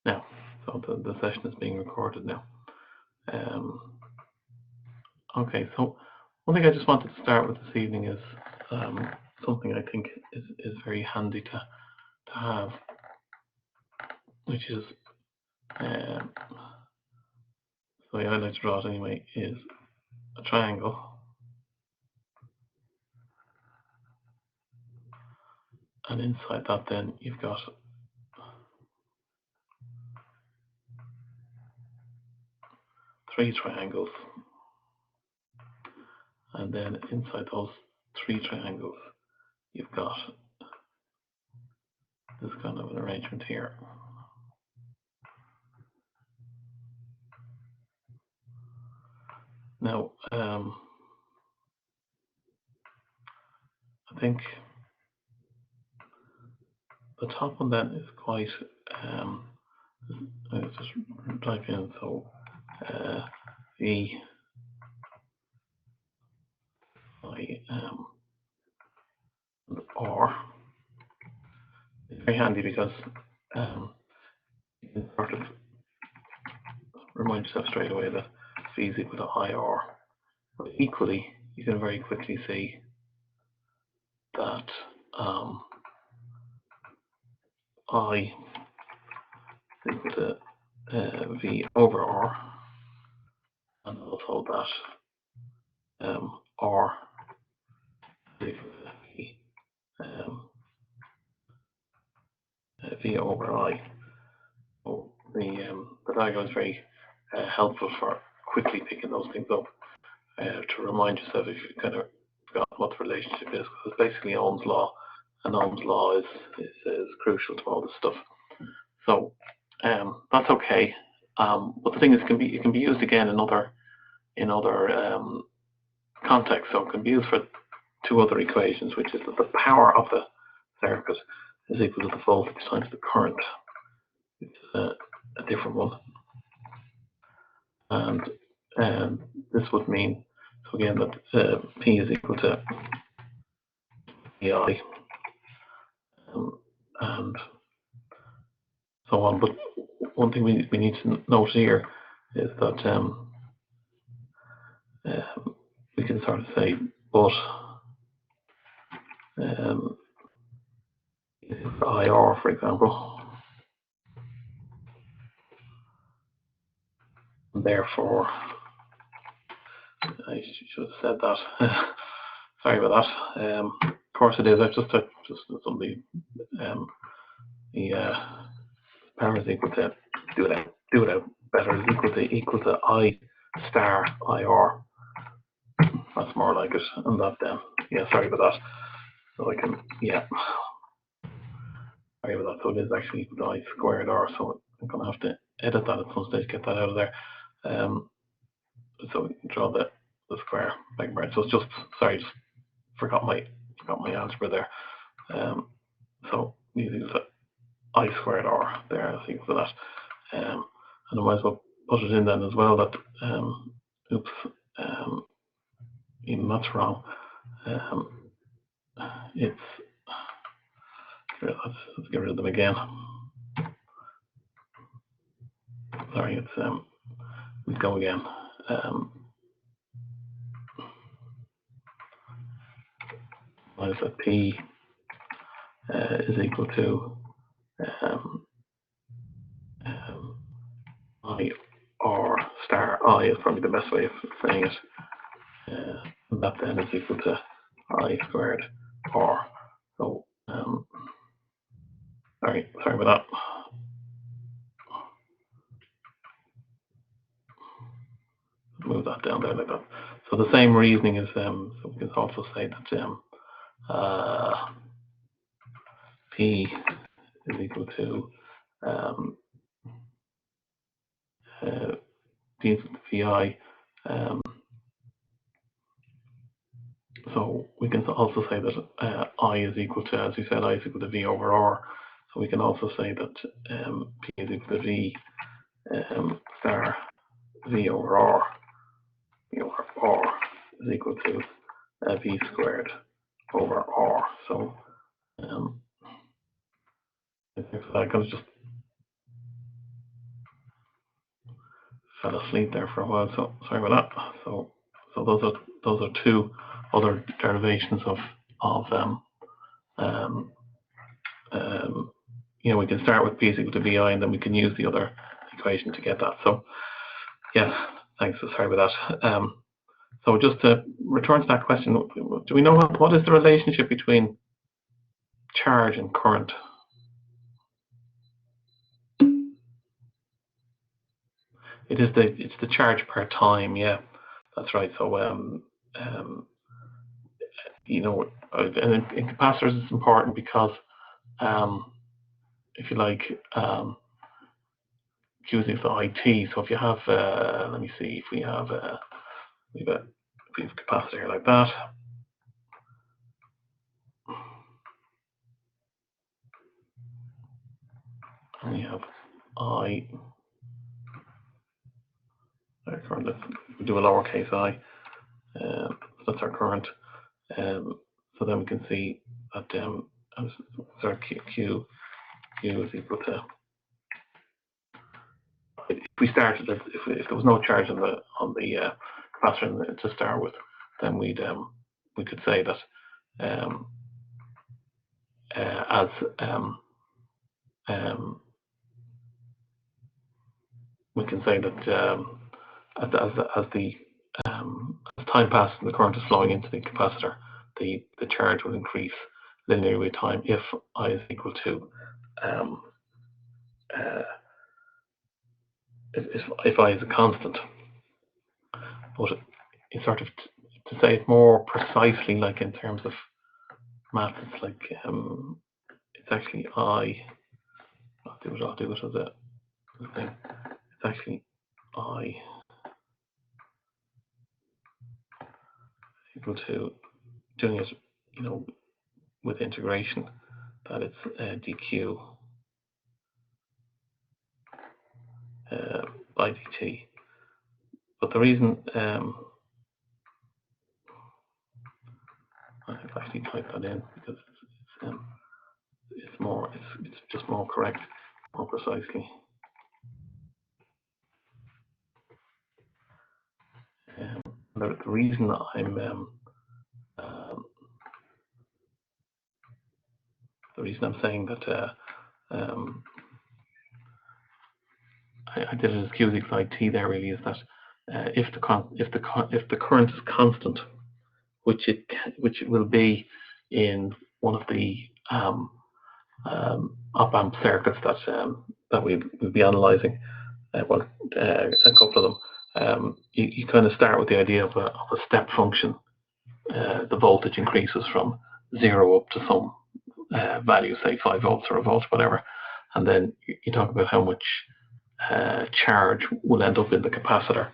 Now, so the session is being recorded now. Okay, so one thing I just wanted to start with this evening is something I think is very handy to have, which is, the way I like to draw it anyway, is a triangle. And inside that then you've got three triangles. And then inside those three triangles you've got this kind of an arrangement here. Now, I think the top one then is quite, let's just type in, so V I R. It's very handy because you can sort of remind yourself straight away that V is equal to IR. But equally, you can very quickly see that I is equal to V over R, and also that R is equal to V over I. So the diagram is very helpful for quickly picking those things up, to remind yourself if you kind of forgot what the relationship is, because it's basically Ohm's law, and Ohm's law is crucial to all this stuff. So that's okay. But the thing is, it can be used again in other contexts. So it can be used for two other equations, which is that the power of the circuit is equal to the voltage times the current. It's a different one. And this would mean, so again, that P is equal to VI, and so on. But one thing we need to note here is that we can sort of say, but IR, for example, and therefore, I should have said that. Sorry about that. Of course it is. I've just somebody the power is equal to do it out better is equal to I star IR. That's more like it, and that then sorry about that. So I can sorry about that. So it is actually equal to I squared R. So I'm gonna have to edit that at some stage, get that out of there. So we can draw the square back right. So it's just just forgot my algebra there. So using the I squared R there as equal to that. And I might as well put it in then as well that even that's wrong. It's let's get rid of them again. Sorry, it's we go again. Minus that P is equal to I R star I is probably the best way of saying it. And that then is equal to I squared R. So sorry about that. Move that down there like that. So the same reasoning is so we can also say that P is equal to D VI. So we can also say that I is equal to, as we said, I is equal to V over R. So we can also say that P is equal to V star V over R. V over R is equal to V squared over R. So I can just fell asleep there for a while, so sorry about that. So those are two other derivations of we can start with P is equal to VI, and then we can use the other equation to get that. So yeah, thanks. So sorry about that. So just to return to that question, do we know what is the relationship between charge and current? It's the charge per time. Yeah, that's right. So and in capacitors it's important because if you like Q is equal to IT. So if you have let me see, if we have a capacitor here like that, and you have I. Current. Let's do a lowercase I. That's our current. So then we can see that Q is equal to. If we started, if there was no charge on the capacitor to start with, then we could say that we can say that as time passes and the current is flowing into the capacitor, the charge will increase linearly with time if I is equal to if I is a constant. But it's sort of to say it more precisely, like in terms of math, it's like it's actually I. I'll do it as a thing. It's actually I equal to doing it, with integration, that it's dq by dt. But the reason I've actually typed that in because it's just more correct, more precisely. The reason I'm saying that I did it as Q is equal to IT there really is that if the current is constant, which it will be in one of the op-amp circuits that we'll be analysing, a couple of them. You kind of start with the idea of a step function. The voltage increases from 0 up to some value, say 5 volts or a volt, whatever, and then you talk about how much charge will end up in the capacitor,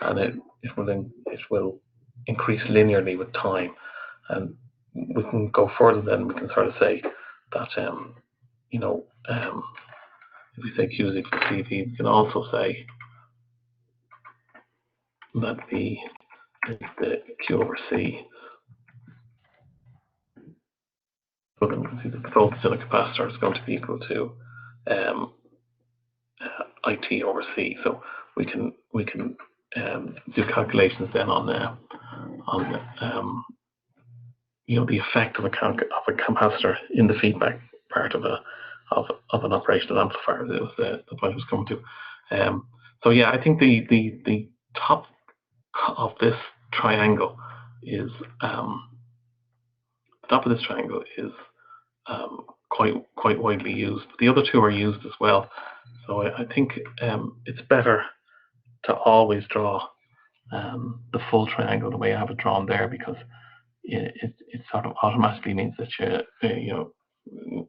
and it will increase linearly with time. And we can go further. Then we can sort of say that if we say Q is equal to CV, we can also say that the Q over C. But then we can see that the voltage in a capacitor is going to be equal to IT over C. So we can do calculations then on the effect of a capacitor in the feedback part of an operational amplifier. That was the point I was coming to. So yeah, I think the top of this triangle is quite widely used. The other two are used as well. So I think it's better to always draw the full triangle the way I have it drawn there, because it sort of automatically means that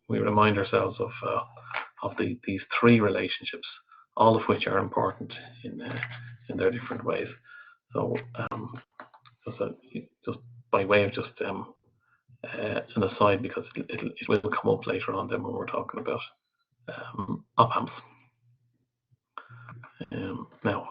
we remind ourselves of these three relationships, all of which are important in their different ways. So just by way of just an aside, because it will come up later on then when we're talking about op-amps. Now,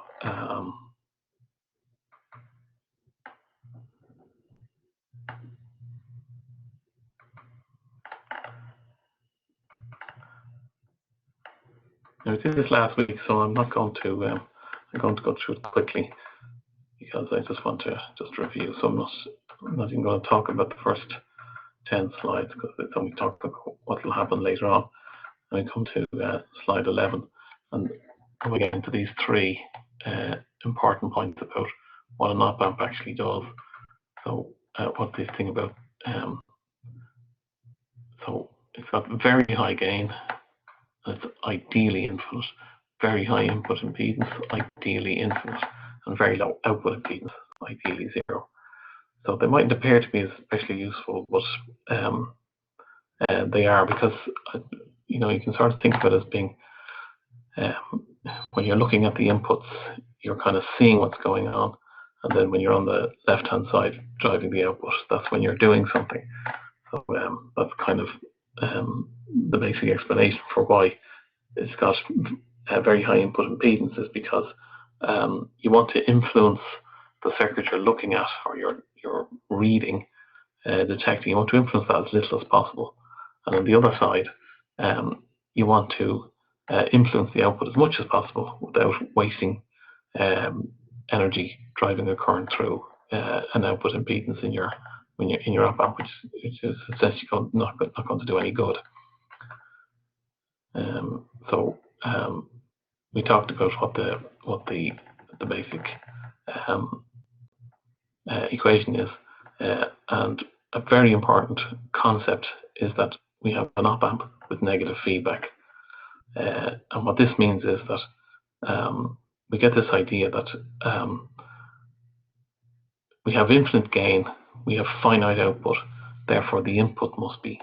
I did this last week, so I'm not going to I'm going to go through it quickly because I just want to just review. So I'm not even going to talk about the first 10 slides because it's only talk about what will happen later on. And we come to slide 11, and we get into these three important points about what an op-amp actually does. So what this thing about, so it's got very high gain, and it's ideally infinite, very high input impedance, ideally infinite, and very low output impedance, ideally zero. So they mightn't appear to be especially useful, but they are, because you can sort of think of it as being when you're looking at the inputs, you're kind of seeing what's going on, and then when you're on the left-hand side driving the output, that's when you're doing something. So that's kind of the basic explanation for why it's got a very high input impedance, is because you want to influence the circuit you're looking at or you're reading, detecting. You want to influence that as little as possible. And on the other side, you want to influence the output as much as possible without wasting energy driving a current through an output impedance in your op-amp, which is essentially not going to do any good. So we talked about what the basic equation is, and a very important concept is that we have an op-amp with negative feedback, and what this means is that we get this idea that we have infinite gain, we have finite output, therefore the input must be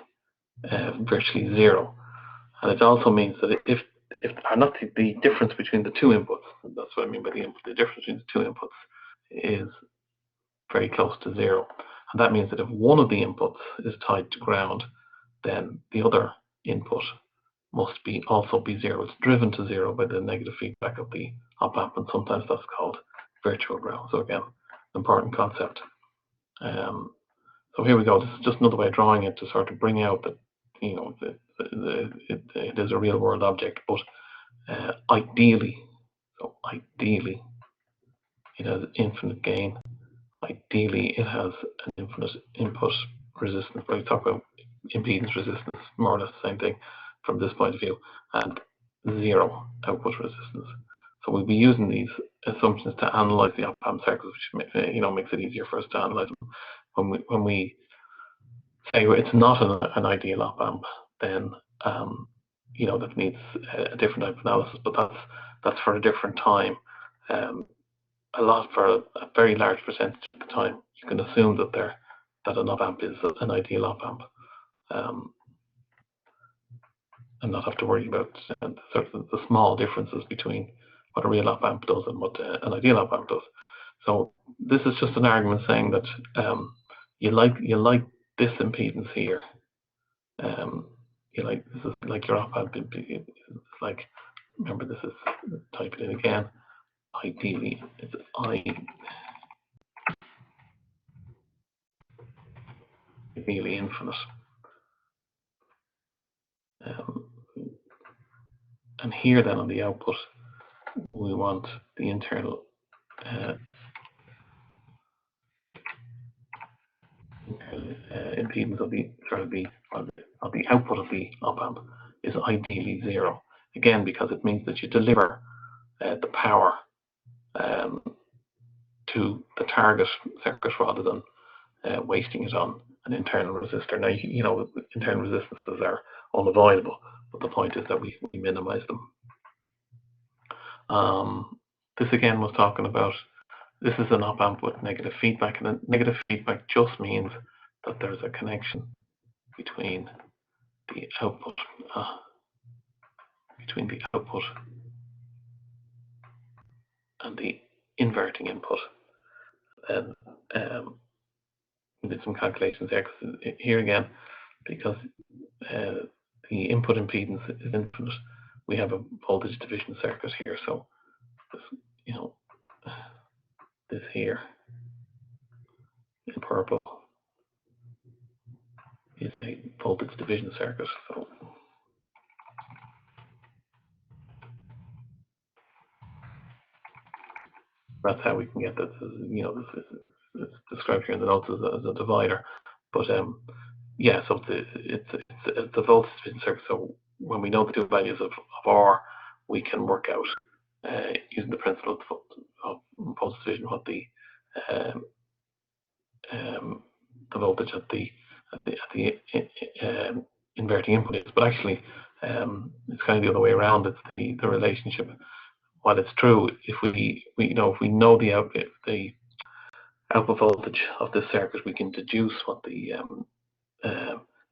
virtually zero. And it also means that if not the difference between the two inputs, that's what I mean by the input, the difference between the two inputs is very close to zero. And that means that if one of the inputs is tied to ground, then the other input must also be zero. It's driven to zero by the negative feedback of the op-amp, and sometimes that's called virtual ground. So again, important concept. So here we go. This is just another way of drawing it to sort of bring out that it is a real world object, but ideally it has infinite gain. Ideally it has an infinite input resistance. But we talk about impedance resistance, more or less the same thing from this point of view, and zero output resistance. So we'll be using these assumptions to analyze the op-amp circuits, which makes it easier for us to analyze them. When we say it's not an ideal op-amp, then that needs a different type of analysis, but that's for a different time. For a very large percentage of the time, you can assume that an op-amp is an ideal op-amp, and not have to worry about sort of the small differences between what a real op-amp does and what an ideal op-amp does. So this is just an argument saying that you like this impedance here. This is like your op-amp. It's like, remember, this is, type it in again. Ideally, it's ideally infinite. And here then on the output, we want the internal impedance of the output of the op-amp is ideally zero. Again, because it means that you deliver the power to the target circuit rather than wasting it on an internal resistor. Now, internal resistances are unavoidable, but the point is that we minimize them. This again was talking about, this is an op-amp with negative feedback, and negative feedback just means that there's a connection between the output and the inverting input. And we did some calculations there, because here again, because the input impedance is infinite, we have a voltage division circuit here. So this here in purple is a voltage division circuit. So That's how we can get that. It's described here in the notes as a divider. But yeah, so it's the voltage division circuit. So when we know the two values of R, we can work out using the principle of voltage division what the voltage at the inverting input is. But actually, it's kind of the other way around. It's the relationship. While it's true, if we know the output voltage of this circuit, we can deduce what the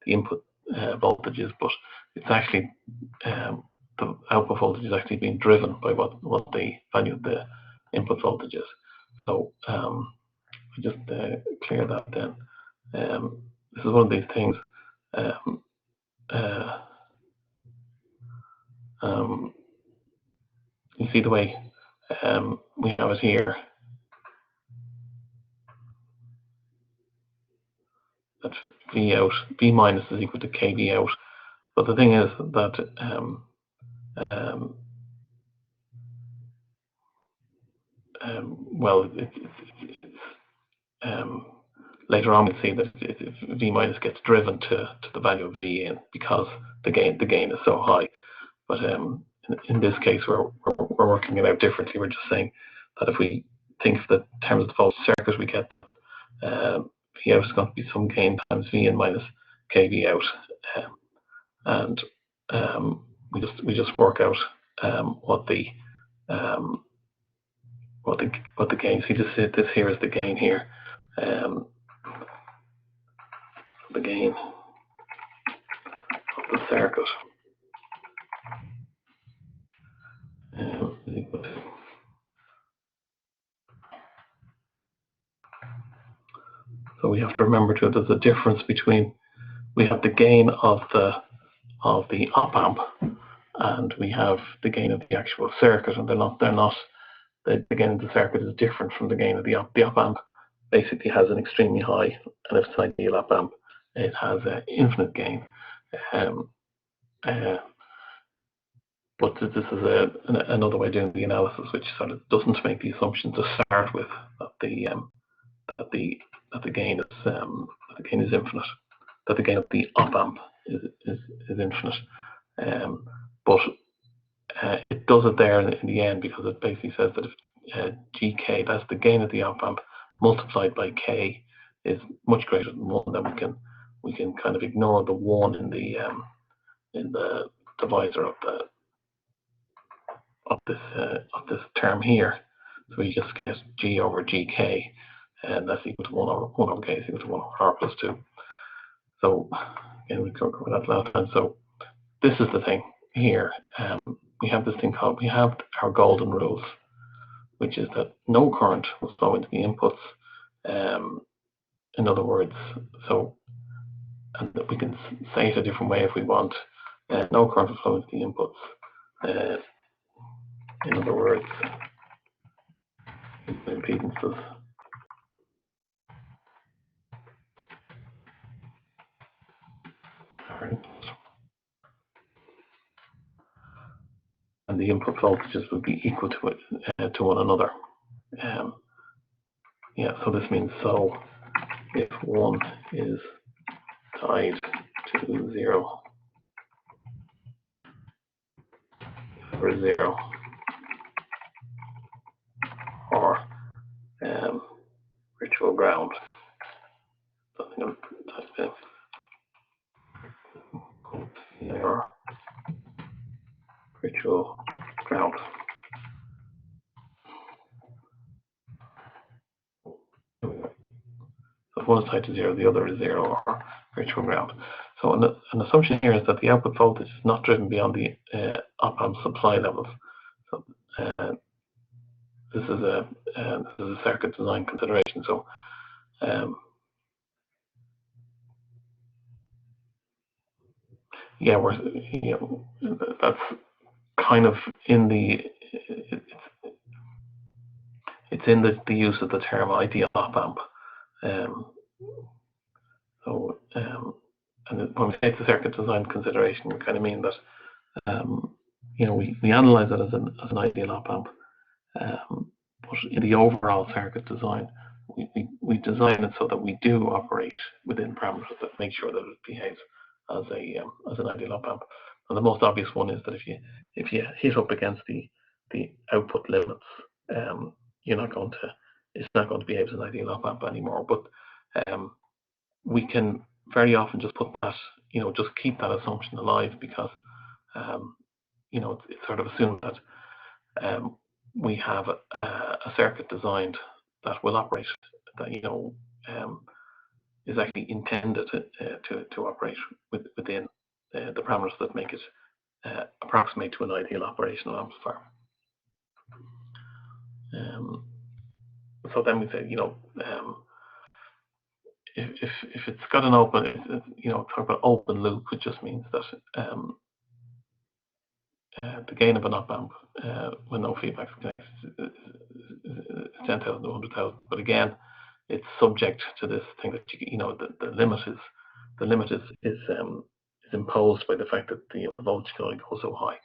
input voltage is, but it's actually the output voltage is actually being driven by what the value of the input voltage is. So I just clear that then. This is one of these things. You see the way we have it here. That V out, V minus is equal to KV out. But the thing is that well, later on we'll see that V minus gets driven to the value of V in because the gain is so high. But in this case, we're working it out differently. We're just saying that if we think that in terms of the voltage circuit, we get V out is going to be some gain times V in minus KV out, and we just work out what the gain. See, this here is the gain here. The gain of the circuit is equal to so we have to remember too there's a difference between we have the gain of the op amp and we have the gain of the actual circuit, and they're not the gain of the circuit is different from the gain of the op. The op amp basically has an extremely high, and if it's an ideal op amp, it has infinite gain. But this is another way of doing the analysis, which sort of doesn't make the assumption to start with that the gain is infinite, that the gain of the op amp is infinite. But it does it there in the end because it basically says that if GK, that's the gain of the op amp, multiplied by K is much greater than 1, then we can kind of ignore the 1 in the divisor of this term here. So we just get G over GK, and that's equal to 1 over K is equal to 1 over R plus 2. So again, we cover that last time. So this is the thing here. We have this thing called, we have our golden rules, which is that no current will flow into the inputs. In other words, so, and we can say it a different way if we want. No current will flow into the inputs. In other words, impedances and the input voltages will be equal to one another. Yeah, so this means so if one is tied to 0 for 0 or virtual ground. Something I'm typing or virtual ground. So if one is tied to 0, the other is 0 or virtual ground. So an assumption here is that the output voltage is not driven beyond the op amp supply levels. So this is a circuit design consideration. So yeah, that's kind of in it's in the use of the term ideal op amp. And when we say it's a circuit design consideration, we kind of mean that we analyze it as an ideal op amp, But in the overall circuit design, we design it so that we do operate within parameters that make sure that it behaves as an ideal op amp. And the most obvious one is that if you hit up against the output limits, you're not going to it's not going to behave as an ideal op amp anymore. But we can very often just put that, just keep that assumption alive, because it's sort of assumed that we have a circuit designed that will operate, that is actually intended to operate within the parameters that make it approximate to an ideal operational amplifier. So then we say, if it's got an open, talk about open loop, which just means that the gain of an op amp when no feedback is 10,000 to 100,000. But again, it's subject to this thing that the limit is imposed by the fact that the voltage can only go so high.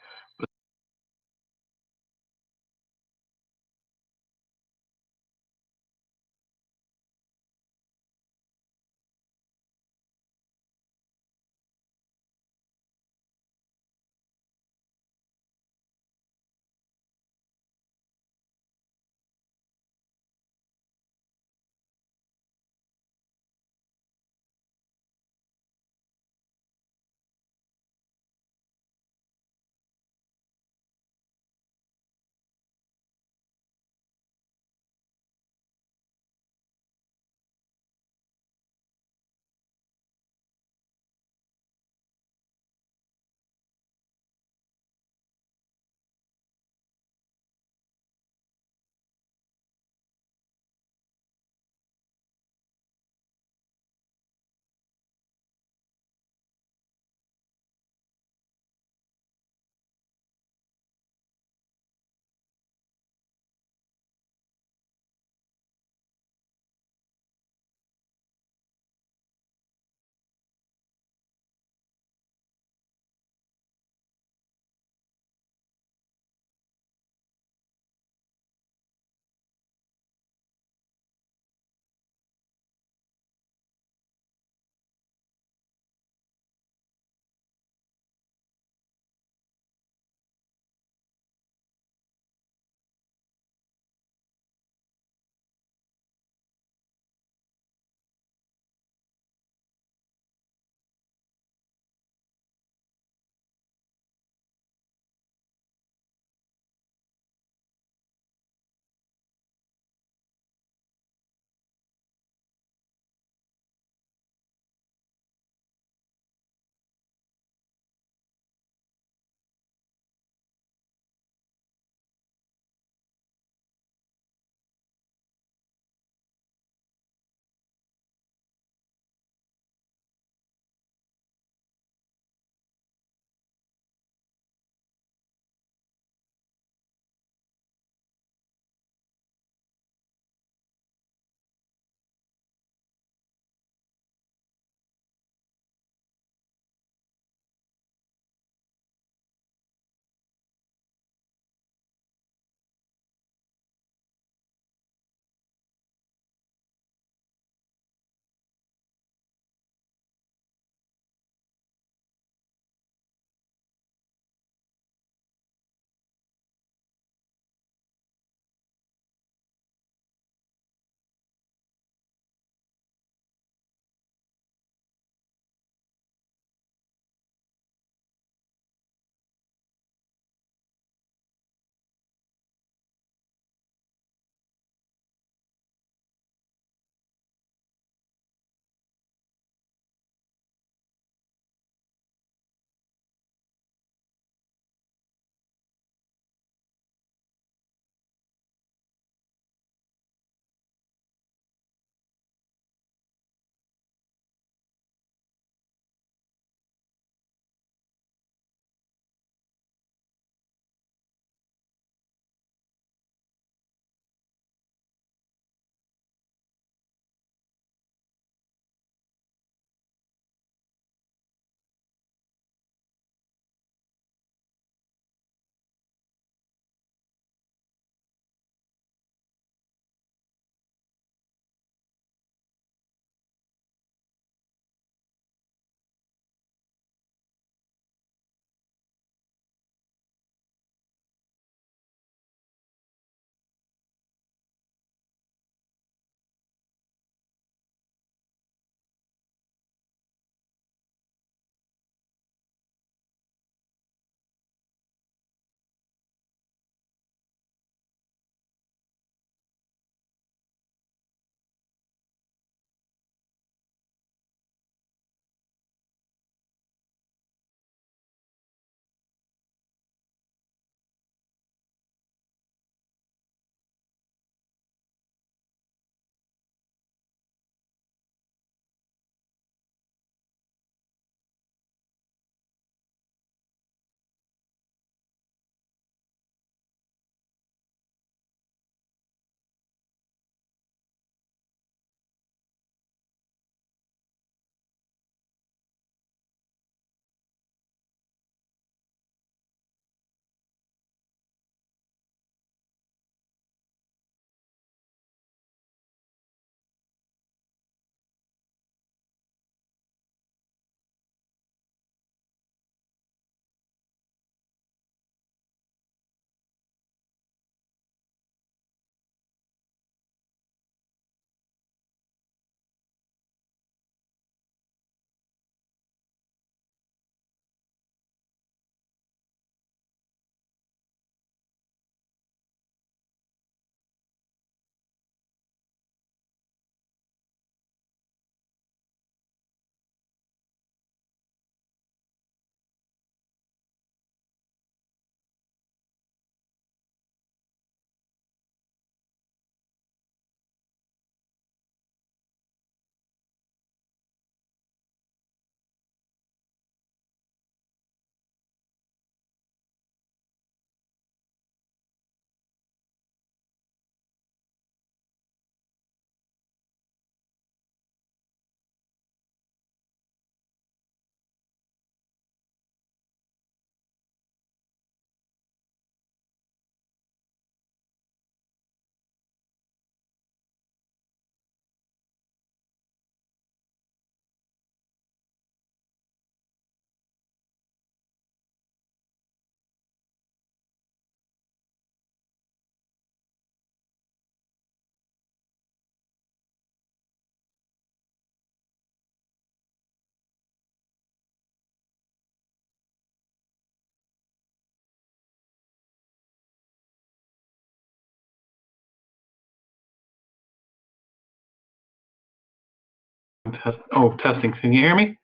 Oh, testing. Can you hear me?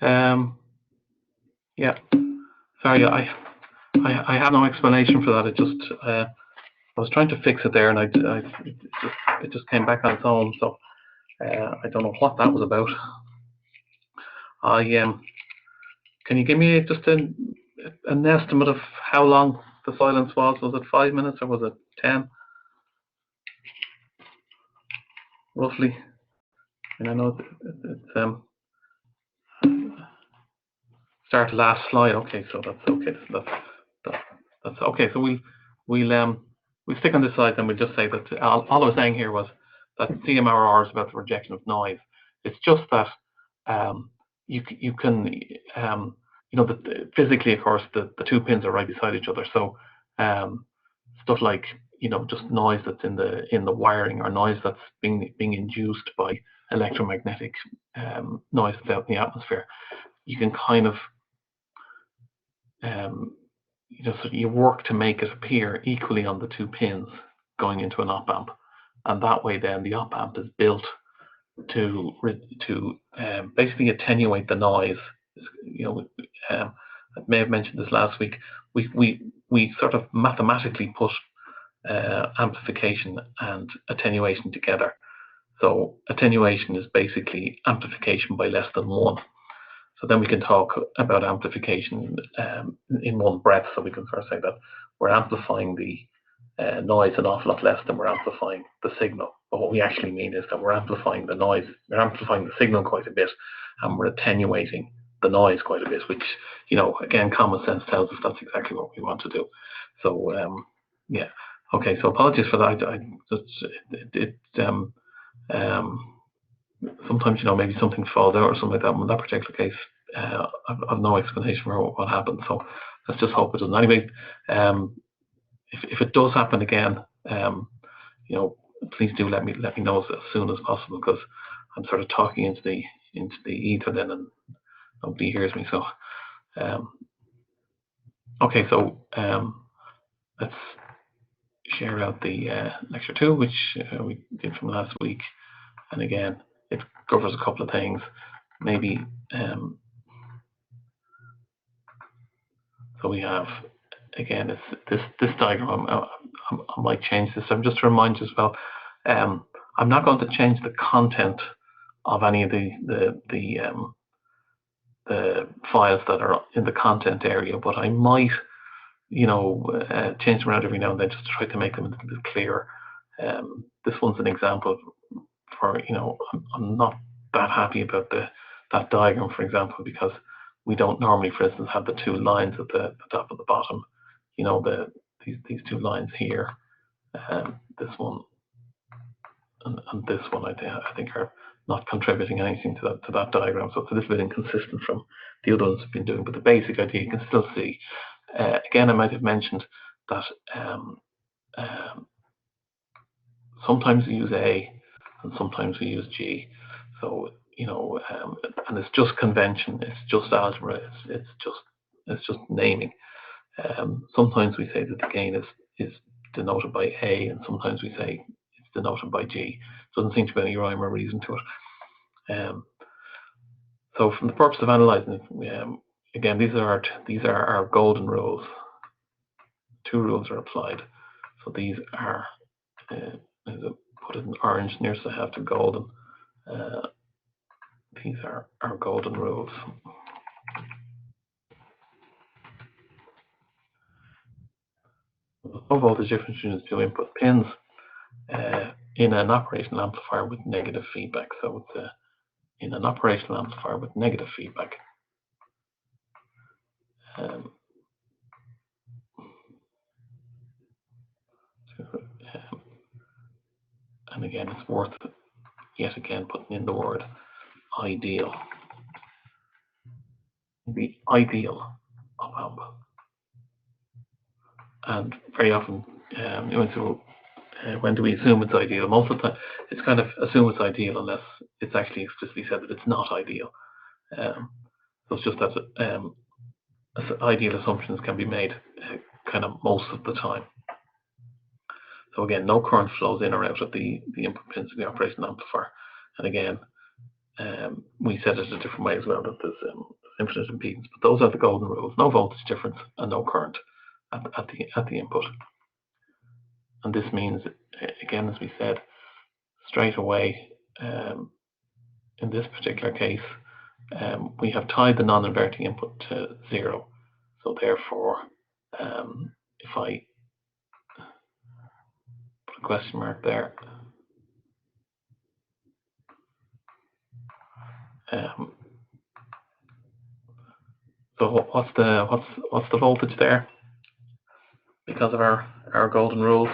Yeah. Sorry, I have no explanation for that. It just I was trying to fix it there, and it just came back on its own. So I don't know what that was about. Can you give me just an estimate of how long the silence was? Was it 5 minutes or was it 10? Roughly. And I know it's start to last slide. Okay, so that's okay. That's okay. So we'll stick on this slide, and we'll just say that all I was saying here was that CMRR is about the rejection of noise. It's just that you can physically, of course, the two pins are right beside each other. So stuff like just noise that's in the wiring, or noise that's being induced by electromagnetic noise that's out in the atmosphere, you can kind of so you work to make it appear equally on the two pins going into an op amp, and that way then the op amp is built to basically attenuate the noise. I may have mentioned this last week. We sort of mathematically put amplification and attenuation together. So attenuation is basically amplification by less than 1. So then we can talk about amplification in one breath. So we can sort of say that we're amplifying the noise an awful lot less than we're amplifying the signal. But what we actually mean is that we're amplifying the noise, we're amplifying the signal quite a bit, and we're attenuating the noise quite a bit, which, again, common sense tells us that's exactly what we want to do. So, yeah. Okay, so apologies for that. Sometimes, maybe something falls out or something like that. In that particular case, I've no explanation for what happened. So let's just hope it doesn't. Anyway, if it does happen again, please do let me know as soon as possible, because I'm sort of talking into the ether then, and nobody hears me. So okay, so let's share out the lecture 2, which we did from last week, and again it covers a couple of things. Maybe so we have, again, it's this diagram. I might change this. Just to remind you as well, I'm not going to change the content of any of the files that are in the content area, but I might, change them around every now and then just to try to make them a little bit clearer. This one's an example for, I'm not that happy about that diagram, for example, because we don't normally, for instance, have the two lines at the top and the bottom. These two lines here, this one and this one, I think are not contributing anything to that diagram. So it's a little bit inconsistent from the other ones we've been doing, but the basic idea you can still see. Again, I might have mentioned that sometimes we use A and sometimes we use G. So and it's just convention. It's just algebra. It's just naming. Sometimes we say that the gain is denoted by A, and sometimes we say it's denoted by G. Doesn't seem to be any rhyme or reason to it. So, from the purpose of analysing it, again, these are our golden rules. 2 rules are applied. So these are put it in orange near, so I have to golden. These are our golden rules. No voltage difference between the 2 input pins in an operational amplifier with negative feedback. So it's in an operational amplifier with negative feedback. And again, it's worth yet again putting in the word ideal. The ideal op amp. And very often, when do we assume it's ideal? Most of the time, it's kind of assume it's ideal unless it's actually explicitly said that it's not ideal. So it's just that ideal assumptions can be made kind of most of the time. So again, no current flows in or out of the input pins of the operational amplifier. And again, we set it a different way as well, that there's infinite impedance. But those are the golden rules: no voltage difference and no current at the input. And this means, again, as we said, straight away, in this particular case, we have tied the non-inverting input to 0. So therefore, if I put a question mark there, so what's the voltage there because of our golden rules?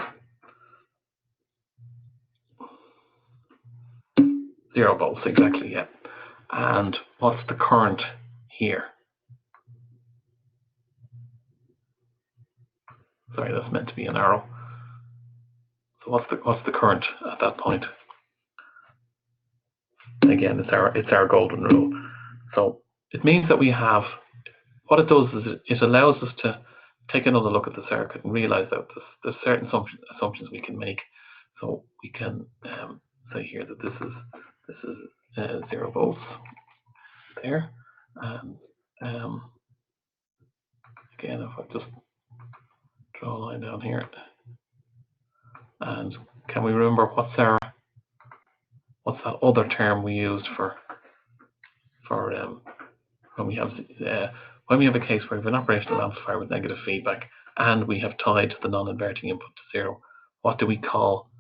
0 volts, exactly, yeah. And what's the current here? Sorry, that's meant to be an arrow. So what's the current at that point? Again, it's our golden rule. So it means that we have, what it does is it allows us to take another look at the circuit and realize that there's certain assumptions we can make. So we can say here that this is 0 volts there, and again, if I just draw a line down here, and can we remember what's that other term we used for when we have a case where we have an operational amplifier with negative feedback and we have tied the non-inverting input to 0? What do we call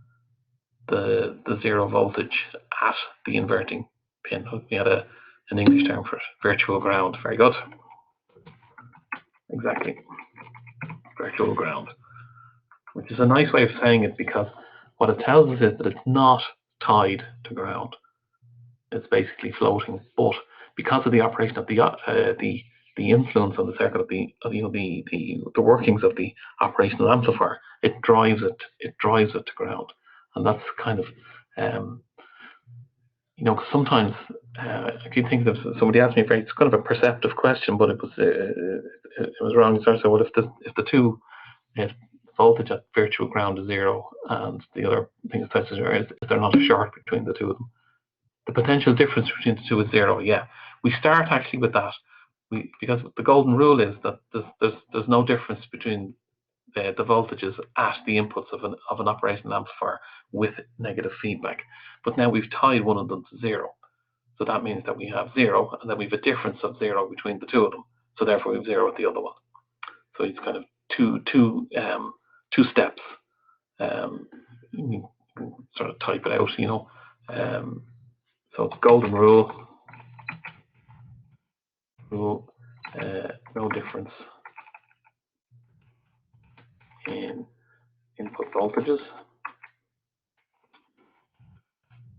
the 0 voltage at the inverting pin? We had an English term for it: virtual ground. Very good. Exactly. Virtual ground. Which is a nice way of saying it, because what it tells us is that it's not tied to ground. It's basically floating, but because of the operation of the influence on the circuit of the workings of the operational amplifier, it drives it to ground. And that's kind of sometimes I keep thinking of, somebody asked me, it's kind of a perceptive question, but it was wrong. So what if the two voltage at virtual ground is 0 and the other thing is touches 0, is there not a short between the two of them? The potential difference between the two is 0. Yeah, we start actually with that. Because the golden rule is that there's no difference between the voltages at the inputs of an operational amplifier with negative feedback. But now we've tied one of them to 0. So that means that we have 0, and then we have a difference of 0 between the two of them. So therefore we have 0 at the other one. So it's kind of two steps. You can sort of type it out, so it's golden rule. No difference in input voltages.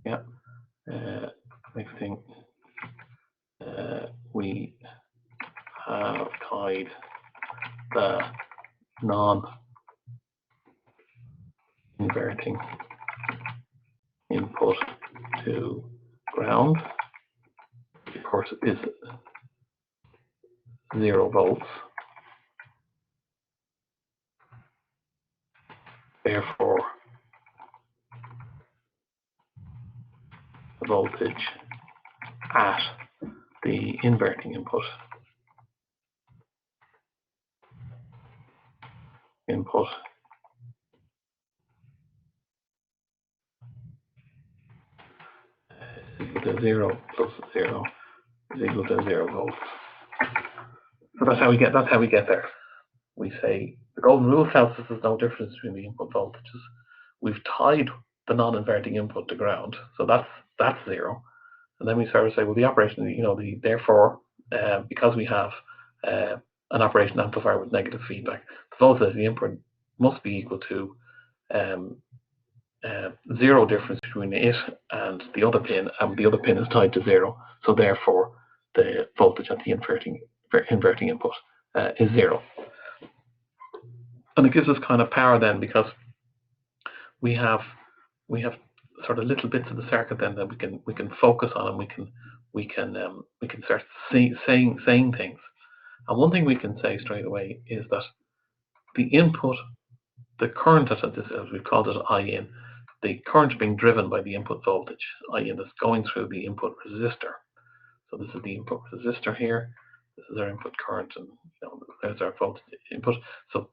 Yeah. Next thing, we have tied the non-inverting input to ground. Of course, it is 0 volts. Therefore, the voltage at the inverting input is equal to 0 plus 0 is equal to 0 volts. So that's how we get there. We say the golden rule tells us there's no difference between the input voltages. We've tied the non-inverting input to ground, so that's 0. And then we sort of say, well, the operation, therefore, because we have an operation amplifier with negative feedback, the voltage of the input must be equal to 0 difference between it and the other pin, and the other pin is tied to 0. So therefore, the voltage at the inverting input is 0. And it gives us kind of power then, because we have sort of little bits of the circuit then that we can focus on, and we can start saying things. And one thing we can say straight away is that the input, the current, as we've called it, I in, the current being driven by the input voltage, i.e. that's going through the input resistor. So this is the input resistor here. This is our input current, and there's our voltage input. So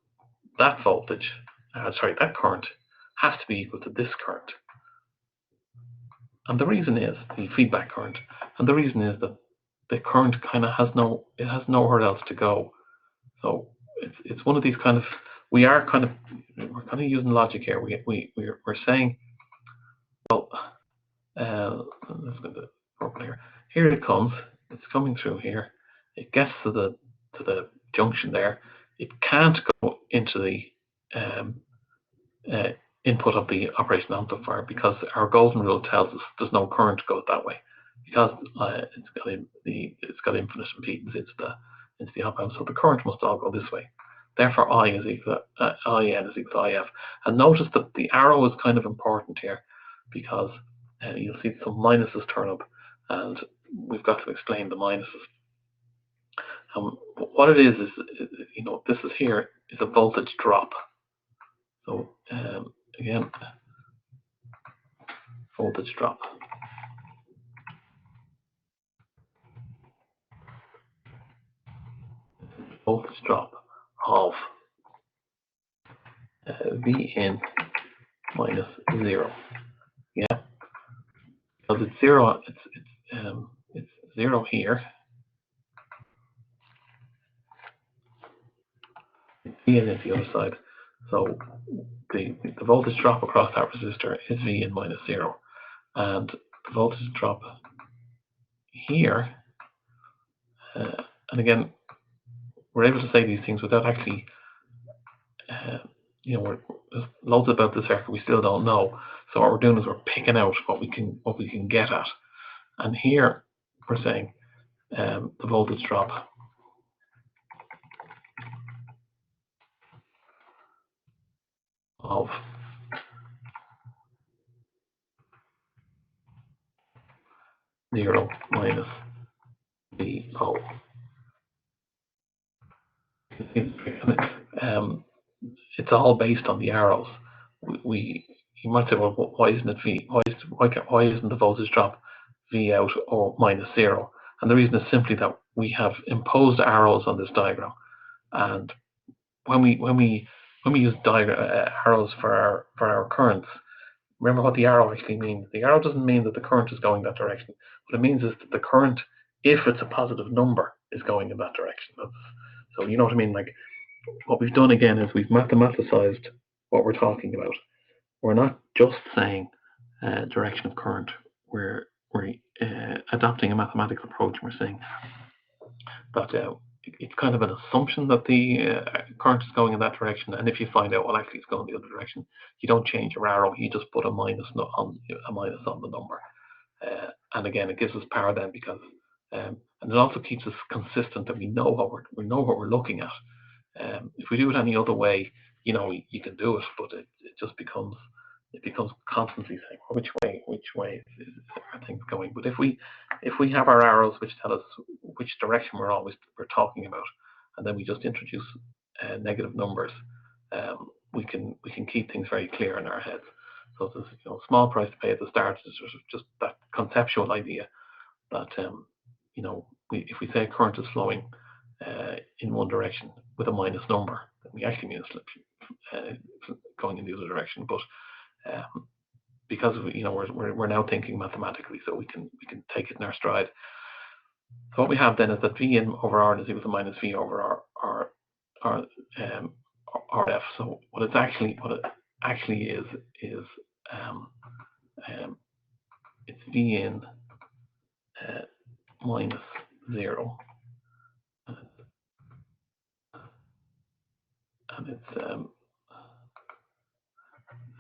that voltage, that current has to be equal to this current. And the reason is the feedback current, and the reason is that the current kind of has nowhere else to go. So it's one of these kind of, we're kind of using logic here. We're saying, well, let's go to the purple here. Here it comes. It's coming through here. It gets to the junction there. It can't go into the input of the operation amplifier because our golden rule tells us there's no current goes that way, because it's got infinite impedance into the op amp. So the current must all go this way. Therefore, I is equal IN is equal to IF. And notice that the arrow is kind of important here, because you'll see some minuses turn up, and we've got to explain the minuses. What it is this is here is a voltage drop. So again, voltage drop. Voltage drop of V in minus 0. Yeah, because it's 0. It's 0 here. V in is the other side. So the voltage drop across that resistor is V in minus 0, and the voltage drop here. And again, we're able to say these things without actually, there's loads about the circuit we still don't know. So what we're doing is we're picking out what we can get at. And here we're saying the voltage drop of zero minus VO. It's all based on the arrows. You might say, well, why isn't it V? Why isn't the voltage drop V out or minus 0? And the reason is simply that we have imposed arrows on this diagram, and when we use arrows for our currents, remember what the arrow actually means. The arrow doesn't mean that the current is going that direction. What it means is that the current, if it's a positive number, is going in that direction. So you know what I mean? Like, what we've done again is we've mathematicized what we're talking about. We're not just saying direction of current. We're adopting a mathematical approach. We're saying that it's kind of an assumption that the current is going in that direction, and if you find out, well, actually it's going the other direction, you don't change your arrow, you just put a minus on the number. And again, it gives us power then, because and it also keeps us consistent, that we know what we're looking at. If we do it any other way, you can do it, but it just becomes constantly saying, well, which way are things going. But if we have our arrows which tell us which direction we're talking about, and then we just introduce negative numbers, we can keep things very clear in our heads. So there's a small price to pay at the start is just that conceptual idea that if we say current is flowing in one direction with a minus number, then we actually mean it's going in the other direction. But because we're now thinking mathematically, so we can take it in our stride. So what we have then is that V in over R is equal to minus V over RF. So what it actually is it's V in minus 0, and it's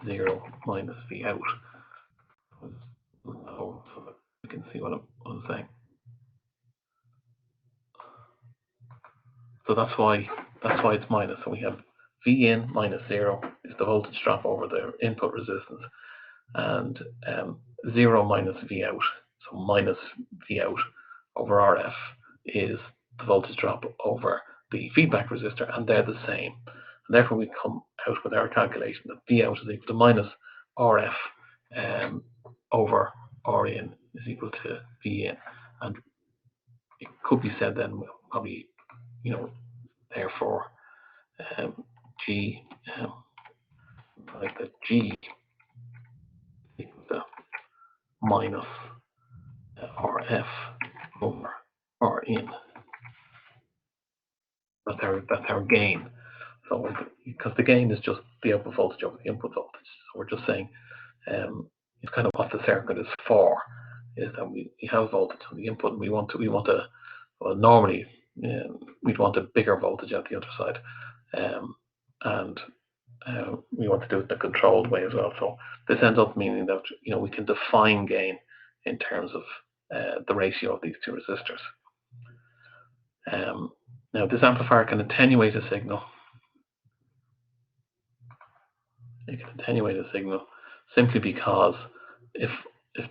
0 minus V out. So you can see what I'm saying. So that's why it's minus. So we have V in minus 0 is the voltage drop over the input resistance, and 0 minus V out, so minus V out over RF, is the voltage drop over the feedback resistor, and they're the same. And therefore we come out with our calculation that V out is equal to minus RF over R in is equal to V in, and it could be said then, well, probably, therefore G, like the G equals to minus RF over R in. That's our gain. So because the gain is just the output voltage over the input voltage, so we're just saying it's kind of what the circuit is for, is that we have voltage on the input, and we want a well, normally we'd want a bigger voltage at the other side, and we want to do it in a controlled way as well. So this ends up meaning that we can define gain in terms of the ratio of these two resistors. Now this amplifier can attenuate a signal. It can attenuate a signal simply because if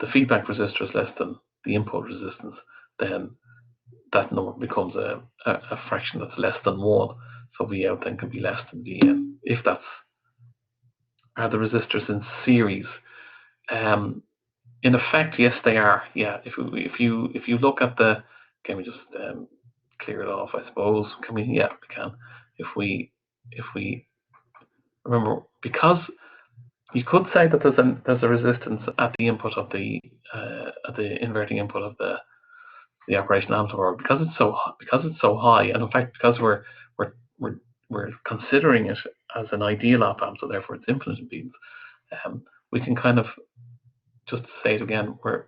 the feedback resistor is less than the input resistance, then that number becomes a fraction that's less than 1. So V out then can be less than V in. If that's are the resistors in series? In effect, yes, they are. Yeah. If you look at the, can we just clear it off? I suppose. Can we? Yeah, we can. If we remember, because you could say that there's a resistance at the input of the inverting input of the operation amplifier, because it's so high, and in fact because we're considering it as an ideal op amp, so therefore it's infinite impedance. We can kind of just say it again. We're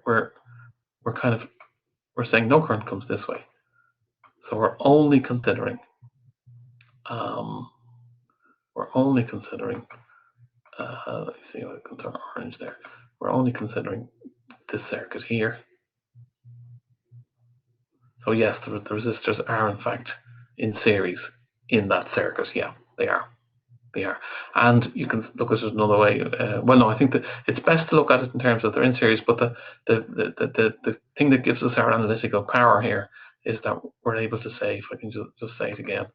saying no current comes this way, so we're only considering let's see, I can turn orange there. We're only considering this circuit here. So yes, the resistors are in fact in series in that circuit. Yeah, they are. And you can look at it another way. Well, no, I think that it's best to look at it in terms of they're in series. But the thing that gives us our analytical power here is that we're able to say, if I can just say it again,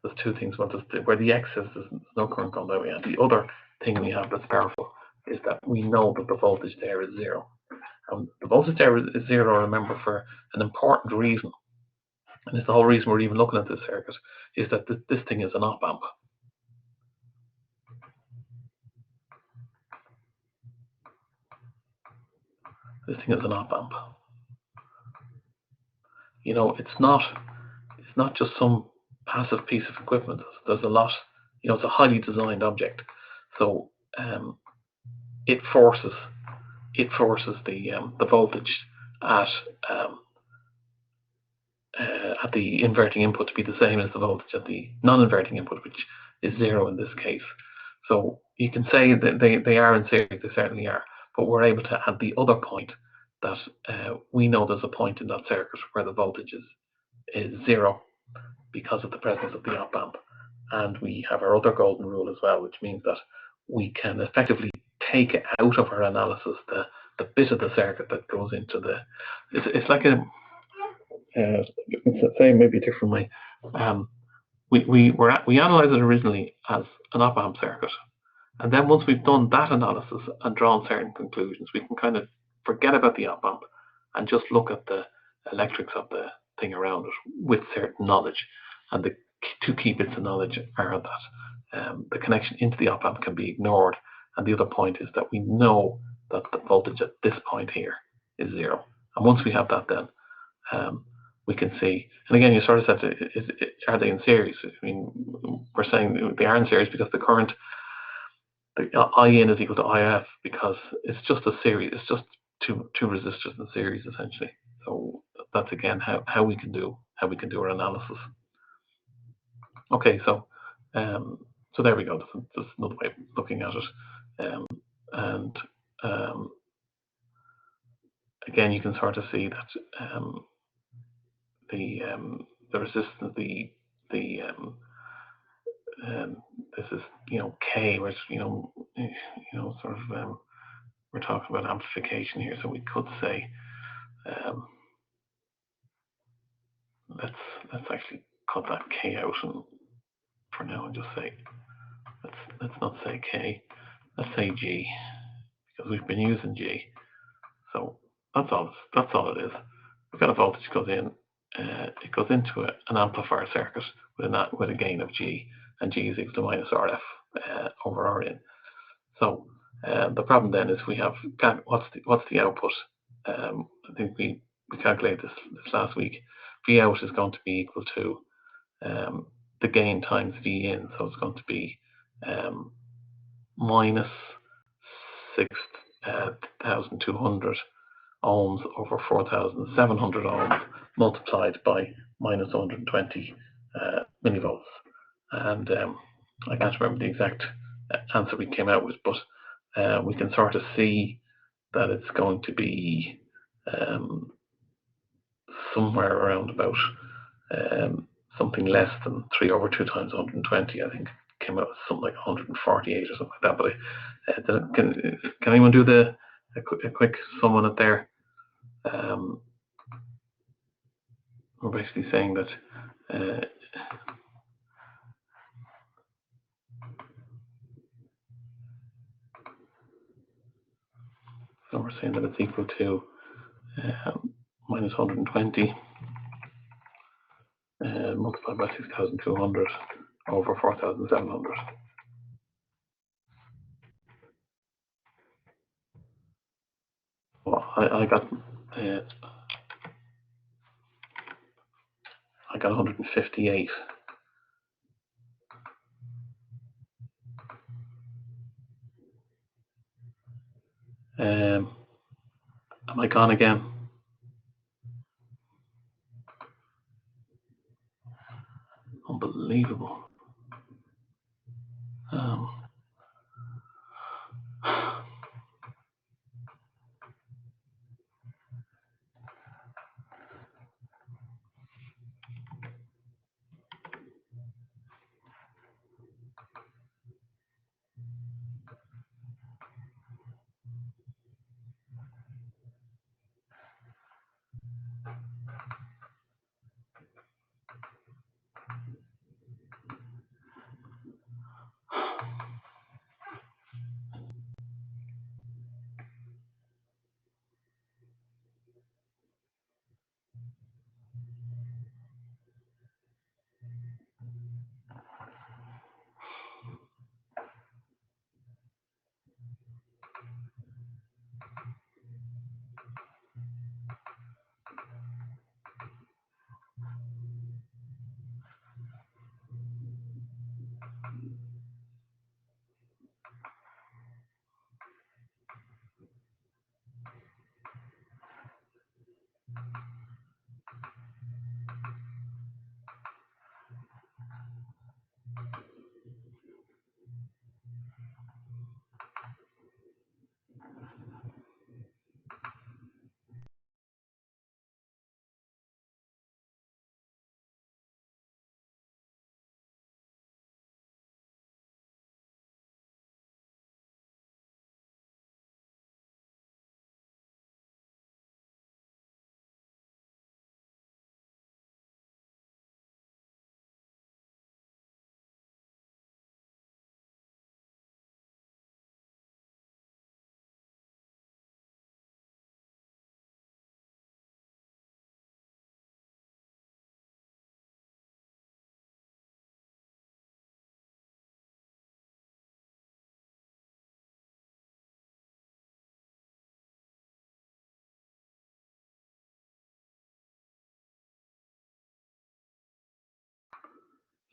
there's two things. One is where the X is, there's no current going that way, and the other thing we have that's powerful is that we know that the voltage there is 0. The voltage there is 0, remember, for an important reason, and it's the whole reason we're even looking at this circuit, is that this thing is an op amp. This thing is an op amp. It's not just some passive piece of equipment. There's a lot. It's a highly designed object, so it forces the voltage at the inverting input to be the same as the voltage at the non-inverting input, which is 0 in this case. So you can say that they are in series, they certainly are, but we're able to add the other point that we know there's a point in that circuit where the voltage is 0 because of the presence of the op amp. And we have our other golden rule as well, which means that we can effectively take out of our analysis the bit of the circuit that goes into the. It's like a. Say maybe a different way. We analyzed it originally as an op amp circuit, and then once we've done that analysis and drawn certain conclusions, we can kind of forget about the op amp and just look at the electrics of the thing around it with certain knowledge. And the two key bits of knowledge are that the connection into the op amp can be ignored, and the other point is that we know that the voltage at this point here is 0. And once we have that, then we can see. And again, you sort of said, are they in series? I mean, we're saying they are in series because the current, the I in is equal to IF, because it's just a series. It's just two resistors in series essentially. So that's again how we can do our analysis. Okay, so there we go. That's another way of looking at it. And again, you can sort of see that the resistance, this is K, which sort of we're talking about amplification here, so we could say let's actually cut that K out and for now and just say let's not say K. let's say G, because we've been using G. So that's all it is. We've got a voltage goes in, it goes into an amplifier circuit with a gain of G, and G is equal to minus RF over Rin. So the problem then is we have what's the output? I think we calculated this last week. V out is going to be equal to the gain times V in, so it's going to be minus 6,200 ohms over 4,700 ohms multiplied by minus 120 millivolts. And I can't remember the exact answer we came out with, but we can sort of see that it's going to be somewhere around about something less than 3 over 2 times 120, I think. Came out with something like 148 or something like that. But can anyone do a quick sum on it there? We're basically saying that so we're saying that it's equal to minus 120 multiplied by 6,200 over 4,700. Well, I got 158. Am I gone again? Unbelievable.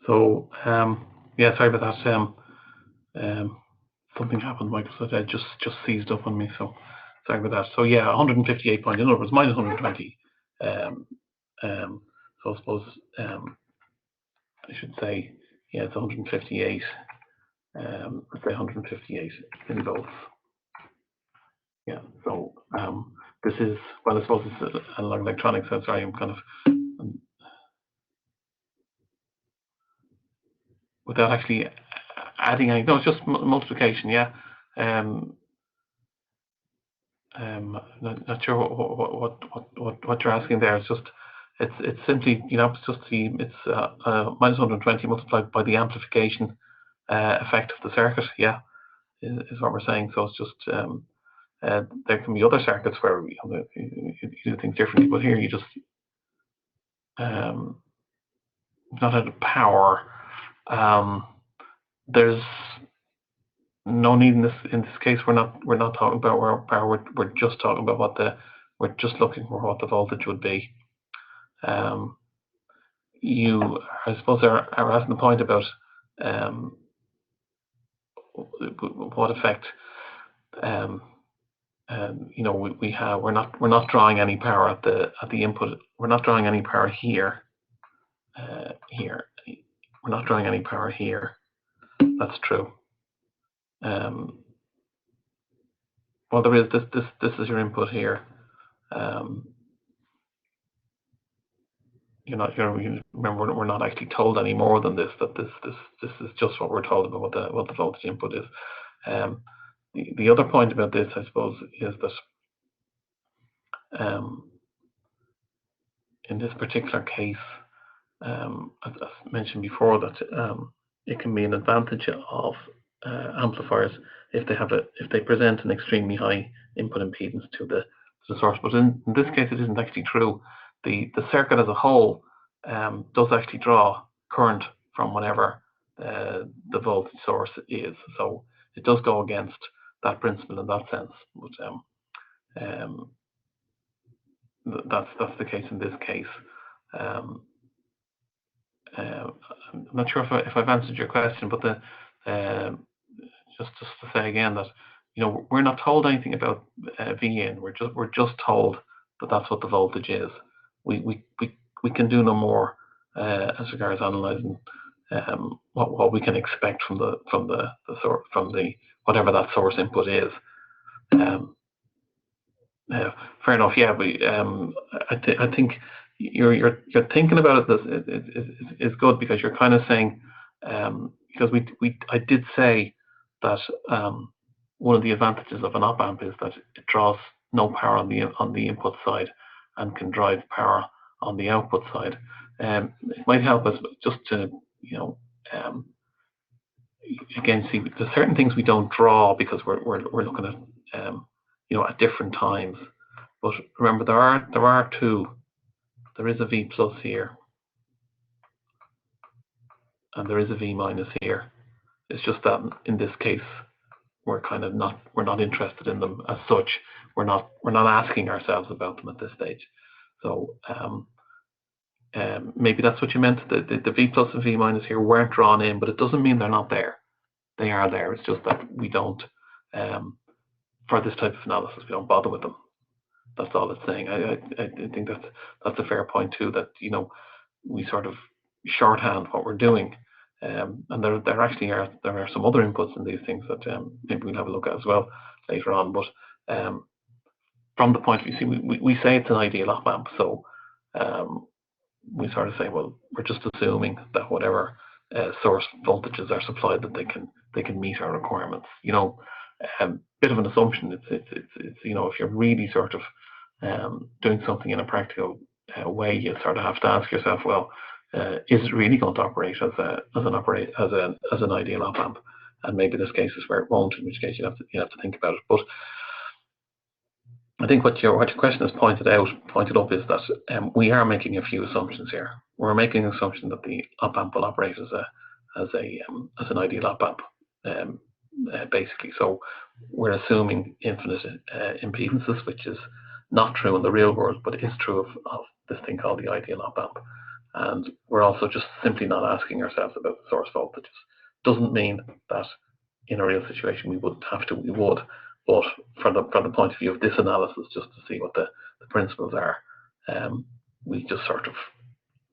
So yeah, sorry about that. Something happened. Microsoft Edge just seized up on me, so sorry about that. So yeah, 158 points. In other words, minus 120. So I suppose I should say, yeah, it's 158. Let's say 158 millivolts. Yeah. So this is, well, I suppose it's analog electronics. So sorry, I'm kind of without actually adding any. No, it's just multiplication. Yeah. Not sure what you're asking there. It's just it's simply, you know, it's just minus 120 multiplied by the amplification effect of the circuit. Yeah. is what we're saying. So it's just there can be other circuits where you do things differently, but here you just not out of power. There's no need in this case. We're not talking about where power. We're just talking about we're just looking for what the voltage would be. You, I suppose, are asking the point about what effect we're not drawing any power at the input. We're not drawing any power here. Here, we're not drawing any power here. That's true. Well, there is this is your input here. Remember, we're not actually told any more than this. That this is just what we're told about what the voltage input is. The other point about this, I suppose, is that in this particular case, as mentioned before, that it can be an advantage of amplifiers if they present an extremely high input impedance to the source. But in this case, it isn't actually true. The circuit as a whole does actually draw current from whatever the voltage source is. So it does go against that principle in that sense. But that's the case in this case. I'm not sure if I've answered your question, but just to say again that we're not told anything about V in. We're just told that that's what the voltage is. We can do no more as regards analysing what we can expect from the source, from the whatever that source input is. Fair enough. Yeah, I think you're thinking about it is good, because you're kind of saying because I did say that one of the advantages of an op amp is that it draws no power on the input side and can drive power on the output side. It might help us just to again see there's certain things we don't draw because we're looking at at different times. But remember, there are two. There is a V plus here, and there is a V minus here. It's just that in this case, we're not interested in them as such. We're not asking ourselves about them at this stage. So maybe that's what you meant. The V plus and V minus here weren't drawn in, but it doesn't mean they're not there. They are there. It's just that we don't, for this type of analysis, we don't bother with them. That's all it's saying. I think that's a fair point too. That we sort of shorthand what we're doing, and there actually are some other inputs in these things that maybe we'll have a look at as well later on. But from the point of view, we say it's an ideal op amp, so we sort of say, well, we're just assuming that whatever source voltages are supplied, that they can meet our requirements. Bit of an assumption. It's if you're really sort of doing something in a practical way, you sort of have to ask yourself, well, is it really going to operate as an ideal op amp? And maybe there's cases where it won't, in which case you have to think about it. But I think what your question has pointed up is that we are making a few assumptions here. We're making an assumption that the op amp will operate as an ideal op amp, basically. So we're assuming infinite impedances, which is not true in the real world, but it is true of this thing called the ideal op amp. And we're also just simply not asking ourselves about the source voltages. Doesn't mean that in a real situation we wouldn't have to. We would. But from the point of view of this analysis, just to see what the principles are, we just sort of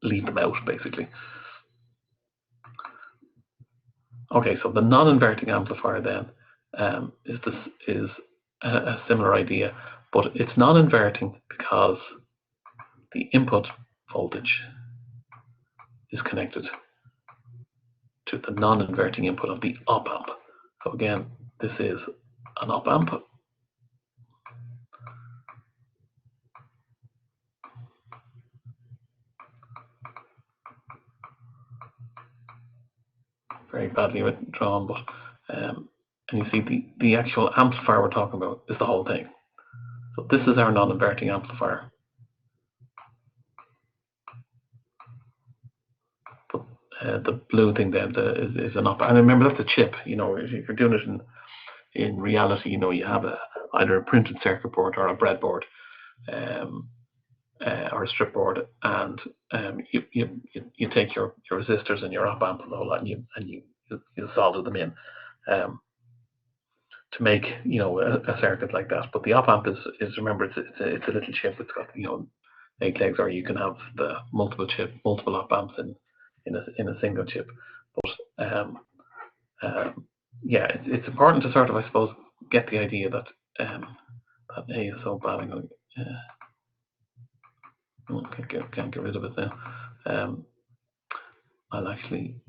leave them out, basically. Okay, so the non-inverting amplifier then is a similar idea, but it's non-inverting because the input voltage is connected to the non-inverting input of the op amp. So again, this is an op amp. Very badly drawn, but And you see the actual amplifier we're talking about is the whole thing. So this is our non-inverting amplifier. But, the blue thing there is an op amp. And remember, that's a chip. You know, if you're doing it in reality, you know, you have either a printed circuit board or a breadboard, or a strip board, and you take your resistors and your op amp and all that, and you solder them in to make, you know, a circuit like that. But the op amp is remember, it's a little chip. It's got, you know, 8 legs, or you can have the multiple op amps in a single chip. But yeah, it's important to sort of, I suppose, get the idea that that A is so bad. I'm going can't get rid of it now. I'll actually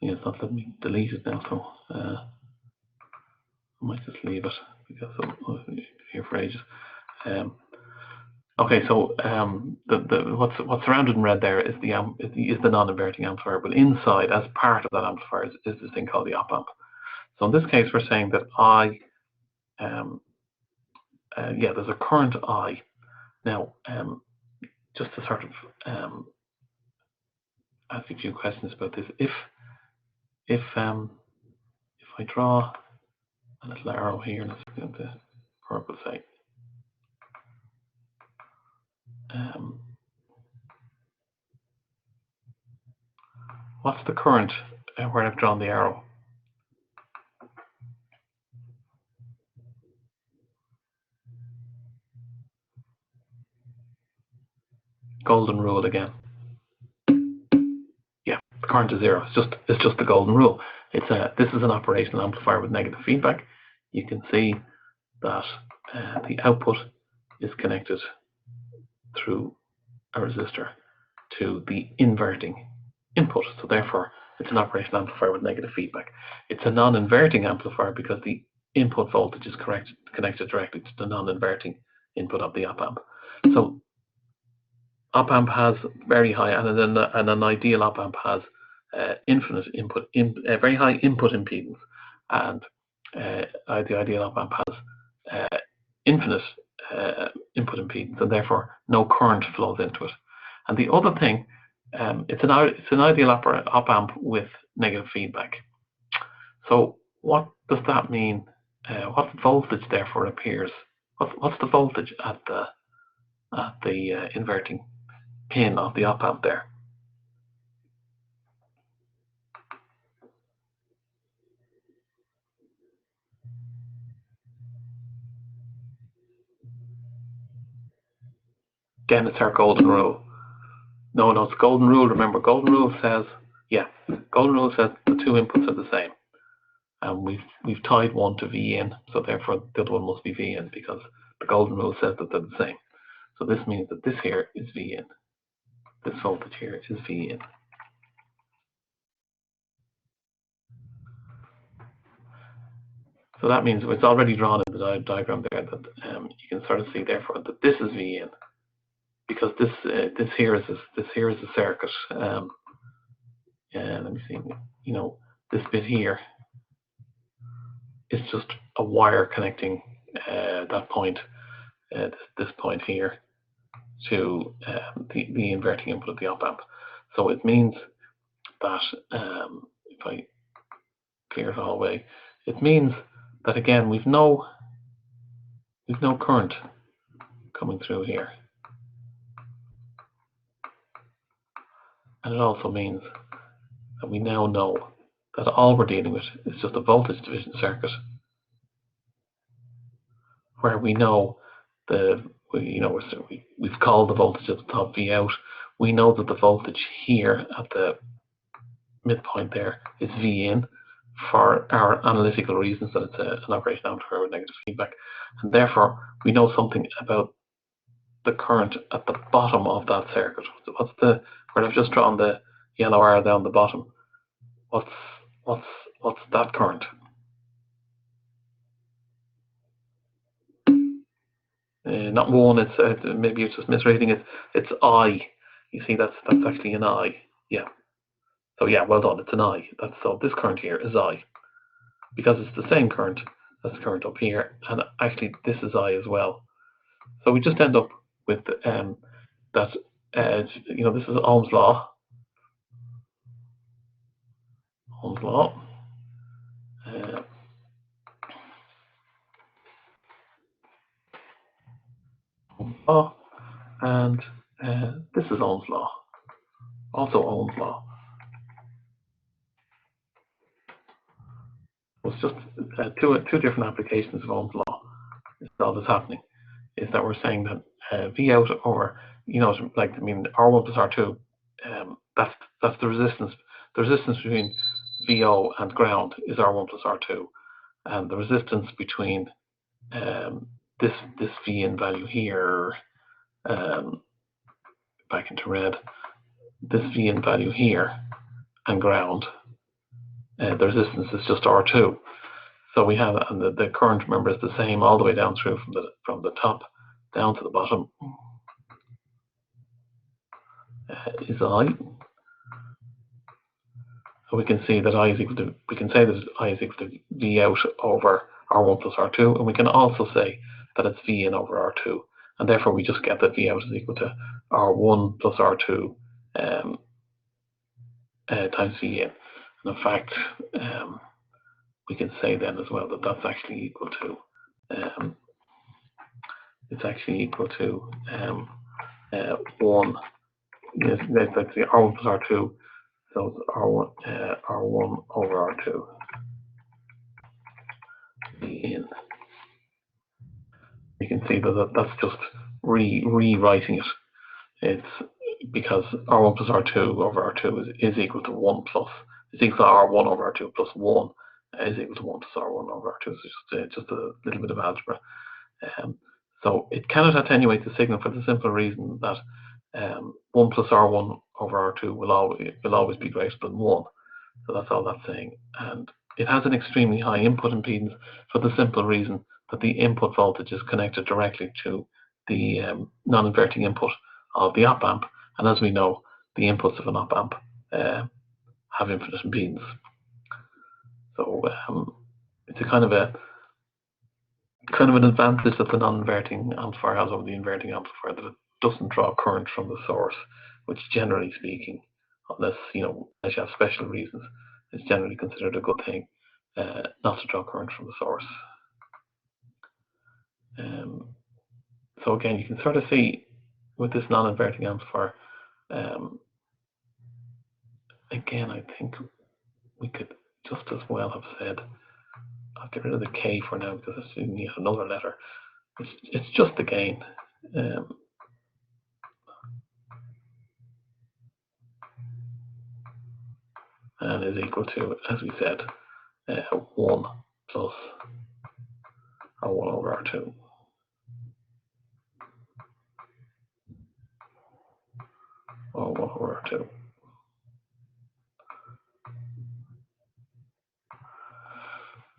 yeah, it's not letting me delete it now, so I might just leave it because I'll be here for ages. Okay, so what's surrounded in red there is the non-inverting amplifier, but inside, as part of that amplifier, is this thing called the op amp. So in this case, we're saying that yeah, there's a current I. Now, just to sort of ask a few questions about this, if I draw a little arrow here, let's go into purple, say. What's the current where I've drawn the arrow? Golden rule again. Yeah, the current is 0. It's just the golden rule. This is an operational amplifier with negative feedback. You can see that the output is connected through a resistor to the inverting input. So therefore, it's an operational amplifier with negative feedback. It's a non-inverting amplifier because the input voltage is connected directly to the non-inverting input of the op amp. So op amp has very high, and an ideal op amp has infinite input, very high input impedance, and the ideal op amp has infinite input impedance, and therefore no current flows into it. And the other thing, it's an ideal op amp with negative feedback. So what does that mean? What voltage therefore appears? What's the voltage at the inverting pin of the op amp there? Again, it's our golden rule. No, it's golden rule. Remember, golden rule says, golden rule says the two inputs are the same, and we've tied one to V in, so therefore the other one must be V in, because the golden rule says that they're the same. So this means that this here is V in. This voltage here is V in. So that means it's already drawn in the diagram there that you can sort of see therefore that this is V in, because this here is a circuit. Let me see. You know, this bit here is just a wire connecting that point, this point here, to the inverting input of the op amp. So it means that if I clear it all away, it means that again we've no current coming through here, and it also means that we now know that all we're dealing with is just a voltage division circuit, where we know we've called the voltage at the top V out. We know that the voltage here at the midpoint there is V in for our analytical reasons, that it's an operational amplifier with negative feedback, and therefore we know something about the current at the bottom of that circuit. What's where I've just drawn the yellow arrow down the bottom? What's that current? not 1. It's maybe you're just misreading it. It's I. You see, that's actually an I. Yeah. So yeah, well done. It's an I. So this current here is I, because it's the same current as the current up here, and actually this is I as well. So we just end up with that. This is Ohm's law. Ohm's law. Ohm's law, and this is Ohm's law. Also Ohm's law. It's just two different applications of Ohm's law. Is all that's happening. Is that we're saying that V out over, R1 plus R2, that's the resistance. The resistance between VO and ground is R1 plus R2, and the resistance between this V in value here, back into red, this V in value here, and ground, the resistance is just R2. So we have, and the current, remember, is the same all the way down through from the top down to the bottom. Is I. So we can see that I is equal to, we can say that I is equal to V out over R1 plus R2, and we can also say that it's V in over R2, and therefore we just get that V out is equal to R1 plus R2 times V in. And in fact, we can say then as well that that's actually equal to, it's actually equal to 1, that's actually R1 plus R2, so it's R1 over R2 in. You can see that that's just rewriting it. It's because R1 plus R2 over R2 is equal to 1 plus, is equal to R1 over R2 plus 1 is equal to 1 plus R1 over R2. So it's just a little bit of algebra. So it cannot attenuate the signal for the simple reason that 1 plus R1 over R2 will always be greater than 1. So that's all that's saying. And it has an extremely high input impedance for the simple reason that the input voltage is connected directly to the non-inverting input of the op amp. And as we know, the inputs of an op amp have infinite impedance. So it's a kind of an advantage that the non-inverting amplifier has over the inverting amplifier, that it doesn't draw current from the source, which generally speaking, unless you have special reasons, is generally considered a good thing, not to draw current from the source. So again, you can sort of see with this non-inverting amplifier, again, I think we could just as well have said, I'll get rid of the K for now because it's yet another letter. It's just the gain. And is equal to, as we said, 1 plus R1 over R2. Or 1 over R2.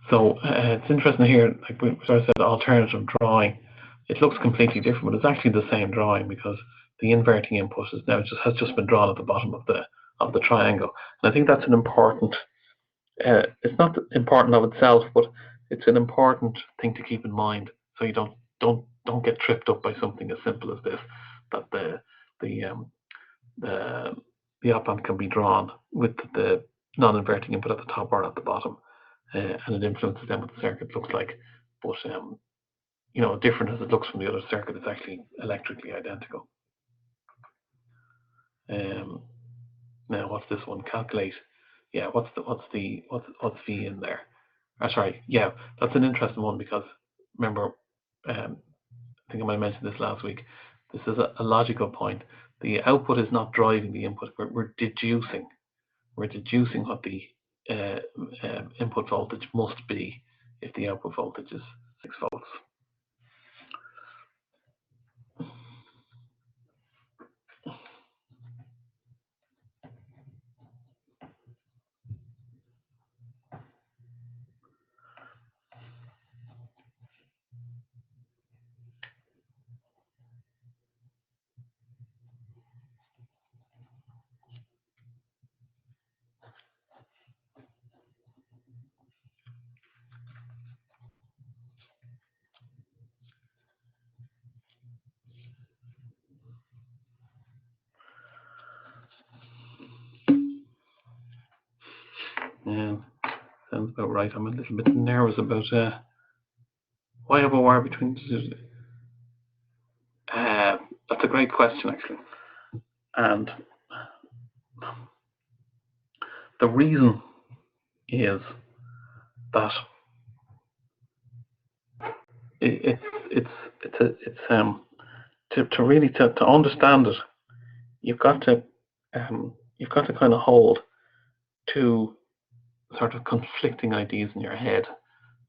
So it's interesting here, like we sort of said, alternative drawing. It looks completely different, but it's actually the same drawing because the inverting input is now has just been drawn at the bottom of the triangle. And I think that's an important. It's not important of itself, but it's an important thing to keep in mind, so you don't get tripped up by something as simple as this, that the op amp can be drawn with the non-inverting input at the top or at the bottom, and it influences then what the circuit looks like. But different as it looks from the other circuit, it's actually electrically identical. Now, what's this one? Calculate. Yeah, what's V in there? Sorry, yeah, that's an interesting one because remember, I think I might have mentioned this last week. This is a logical point. The output is not driving the input. We're deducing. We're deducing what the input voltage must be if the output voltage is 6 volts. 10 sounds about right. I'm a little bit nervous about why have a wire between the two. That's a great question, actually. And the reason is that to really understand it, you've got to kind of hold two sort of conflicting ideas in your head,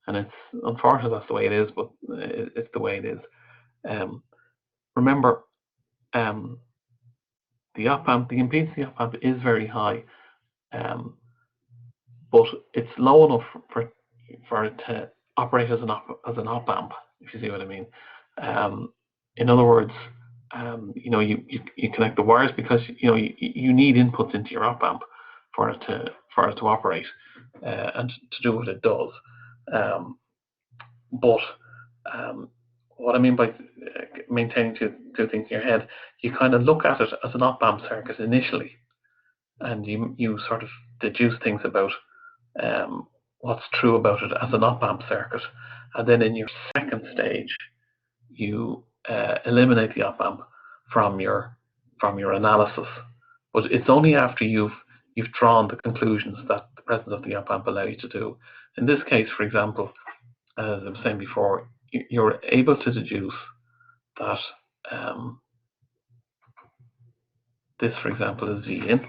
and it's unfortunate that's the way it is, but it's the way it is. Remember, the op-amp, the impedance of the op-amp is very high, but it's low enough for it to operate as an op-amp, if you see what I mean. In other words, you connect the wires because you need inputs into your op-amp for it to operate and to do what it does. But what I mean by maintaining two things in your head, you kind of look at it as an op-amp circuit initially, and you sort of deduce things about what's true about it as an op-amp circuit, and then in your second stage, you eliminate the op-amp from your analysis. But it's only after you've drawn the conclusions that the presence of the op-amp allow you to do. In this case, for example, as I was saying before, you're able to deduce that this, for example, is V in.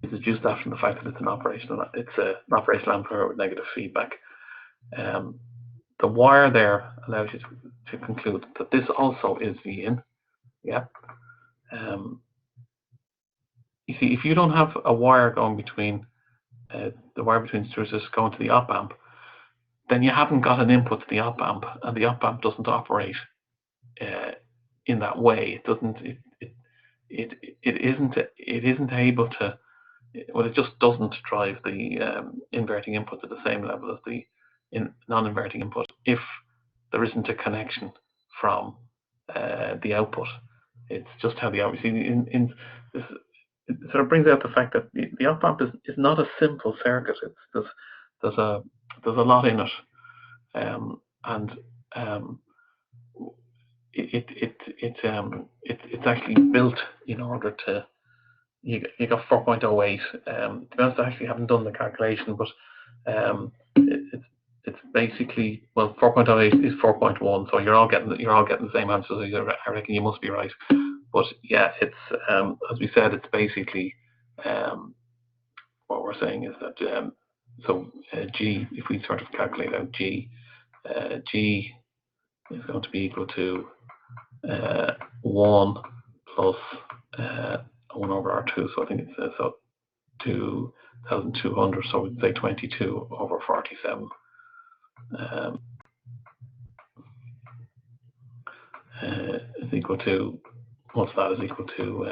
You deduce that from the fact that it's an operational amplifier with negative feedback. The wire there allows you to conclude that this also is V in. Yeah. You see, if you don't have a wire going between the wire between the two resistors going to the op-amp, then you haven't got an input to the op-amp, and the op-amp doesn't operate in that way. It isn't able to. Well, it just doesn't drive the inverting input to the same level as the non-inverting input if there isn't a connection from the output. It's just how the output. In this, it sort of brings out the fact that the op-amp is not a simple circuit. There's a lot in it, and it's actually built in order to. You got 4.08. To be honest, I actually haven't done the calculation, but it's basically, well, 4.08 is 4.1, so you're all getting the same answer. So I reckon you must be right. But yeah, it's as we said, it's basically what we're saying is that G, if we sort of calculate out G, G is going to be equal to 1 plus 1 over R2, so I think it's so 2,200, so we'd say 22 over 47. Is equal to, what's that, is equal to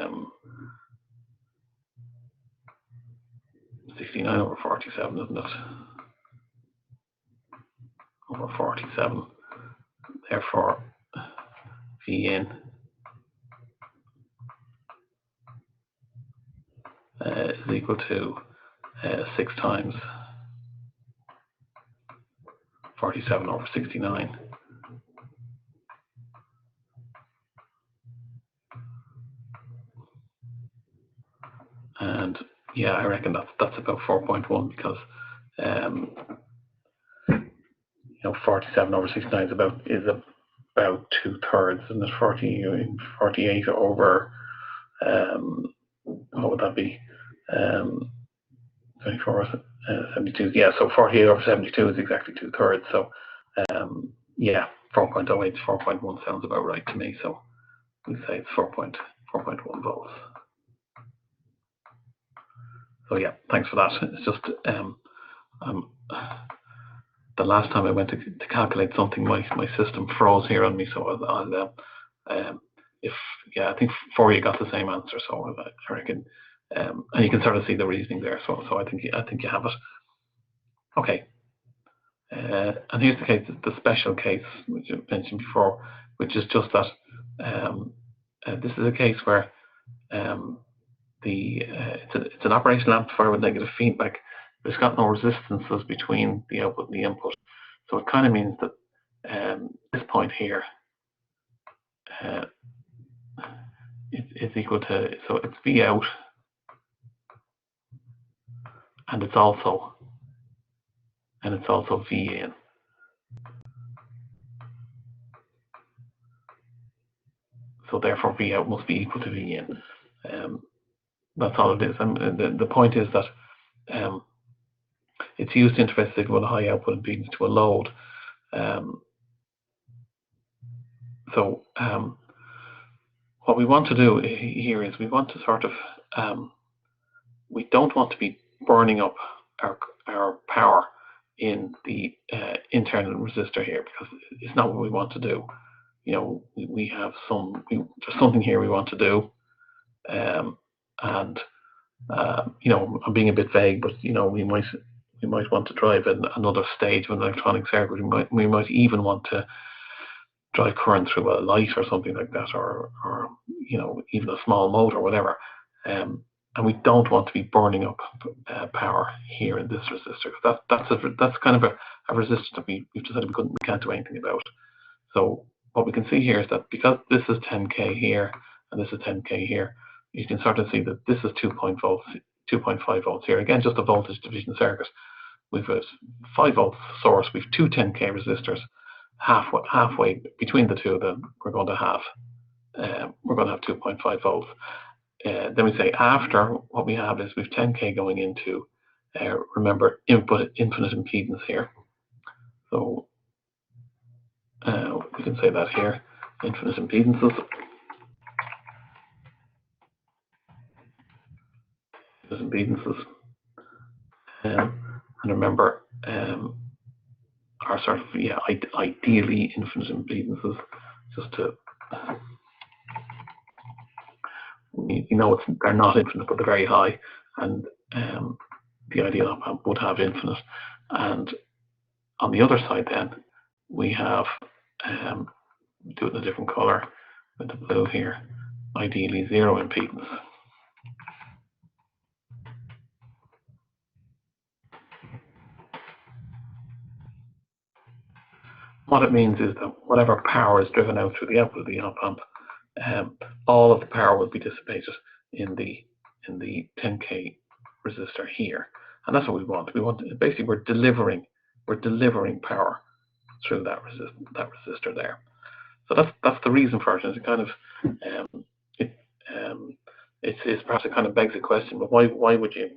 69 over 47, isn't it? Over 47. Therefore, V in is equal to 6 times 47 over 69. And yeah, I reckon that's about 4.1 because 47 over 69 is about 2/3, and it's 48 over what would that be? 24, 72. Yeah, so 48 over 72 is exactly 2/3. So yeah, 4.08 to 4.1 sounds about right to me. So we say it's 4.1 volts. So yeah, thanks for that. It's just the last time I went to calculate something, my system froze here on me. So I think 4 you got the same answer. So I reckon, and you can sort of see the reasoning there. So I think you have it. Okay. And here's the case, the special case which I mentioned before, which is just that this is a case where it's an operational amplifier with negative feedback. It's got no resistances between the output and the input. So it kind of means that this point here is equal to, so it's V out, and it's also V in. So therefore V out must be equal to V in. That's all it is. And the point is that it's used to interface signal with a high output impedance to a load. What we want to do here is we want to sort of, we don't want to be burning up our power in the internal resistor here, because it's not what we want to do. You know, we have there's something here we want to do, and you know, I'm being a bit vague, but you know, we might want to drive another stage of an electronic circuit. We might even want to drive current through a light or something like that, or you know, even a small motor or whatever. And we don't want to be burning up power here in this resistor. That's kind of a resistor that we've decided we can't do anything about. So what we can see here is that because this is 10k here and this is 10k here, you can start to see that this is 2.5 volts here. Again, just a voltage division circuit. We've a 5 volt source. We've two 10k resistors. Halfway between the two, then we're going to have 2.5 volts. Then we say after, what we have is we've 10k going into, remember, infinite impedance here. So we can say that here, infinite impedances. And remember, are sort of, yeah, ideally infinite impedances, just to, you know, they're not infinite, but they're very high, and the ideal op-amp would have infinite. And on the other side then, we have, do it in a different color with the blue here, ideally zero impedance. What it means is that whatever power is driven out through the output of the op-amp, all of the power will be dissipated in the 10k resistor here, and that's what we want. We want, basically, we're delivering power through that resistor there. So that's the reason for it. And it kind of it's perhaps it kind of begs the question, but why would you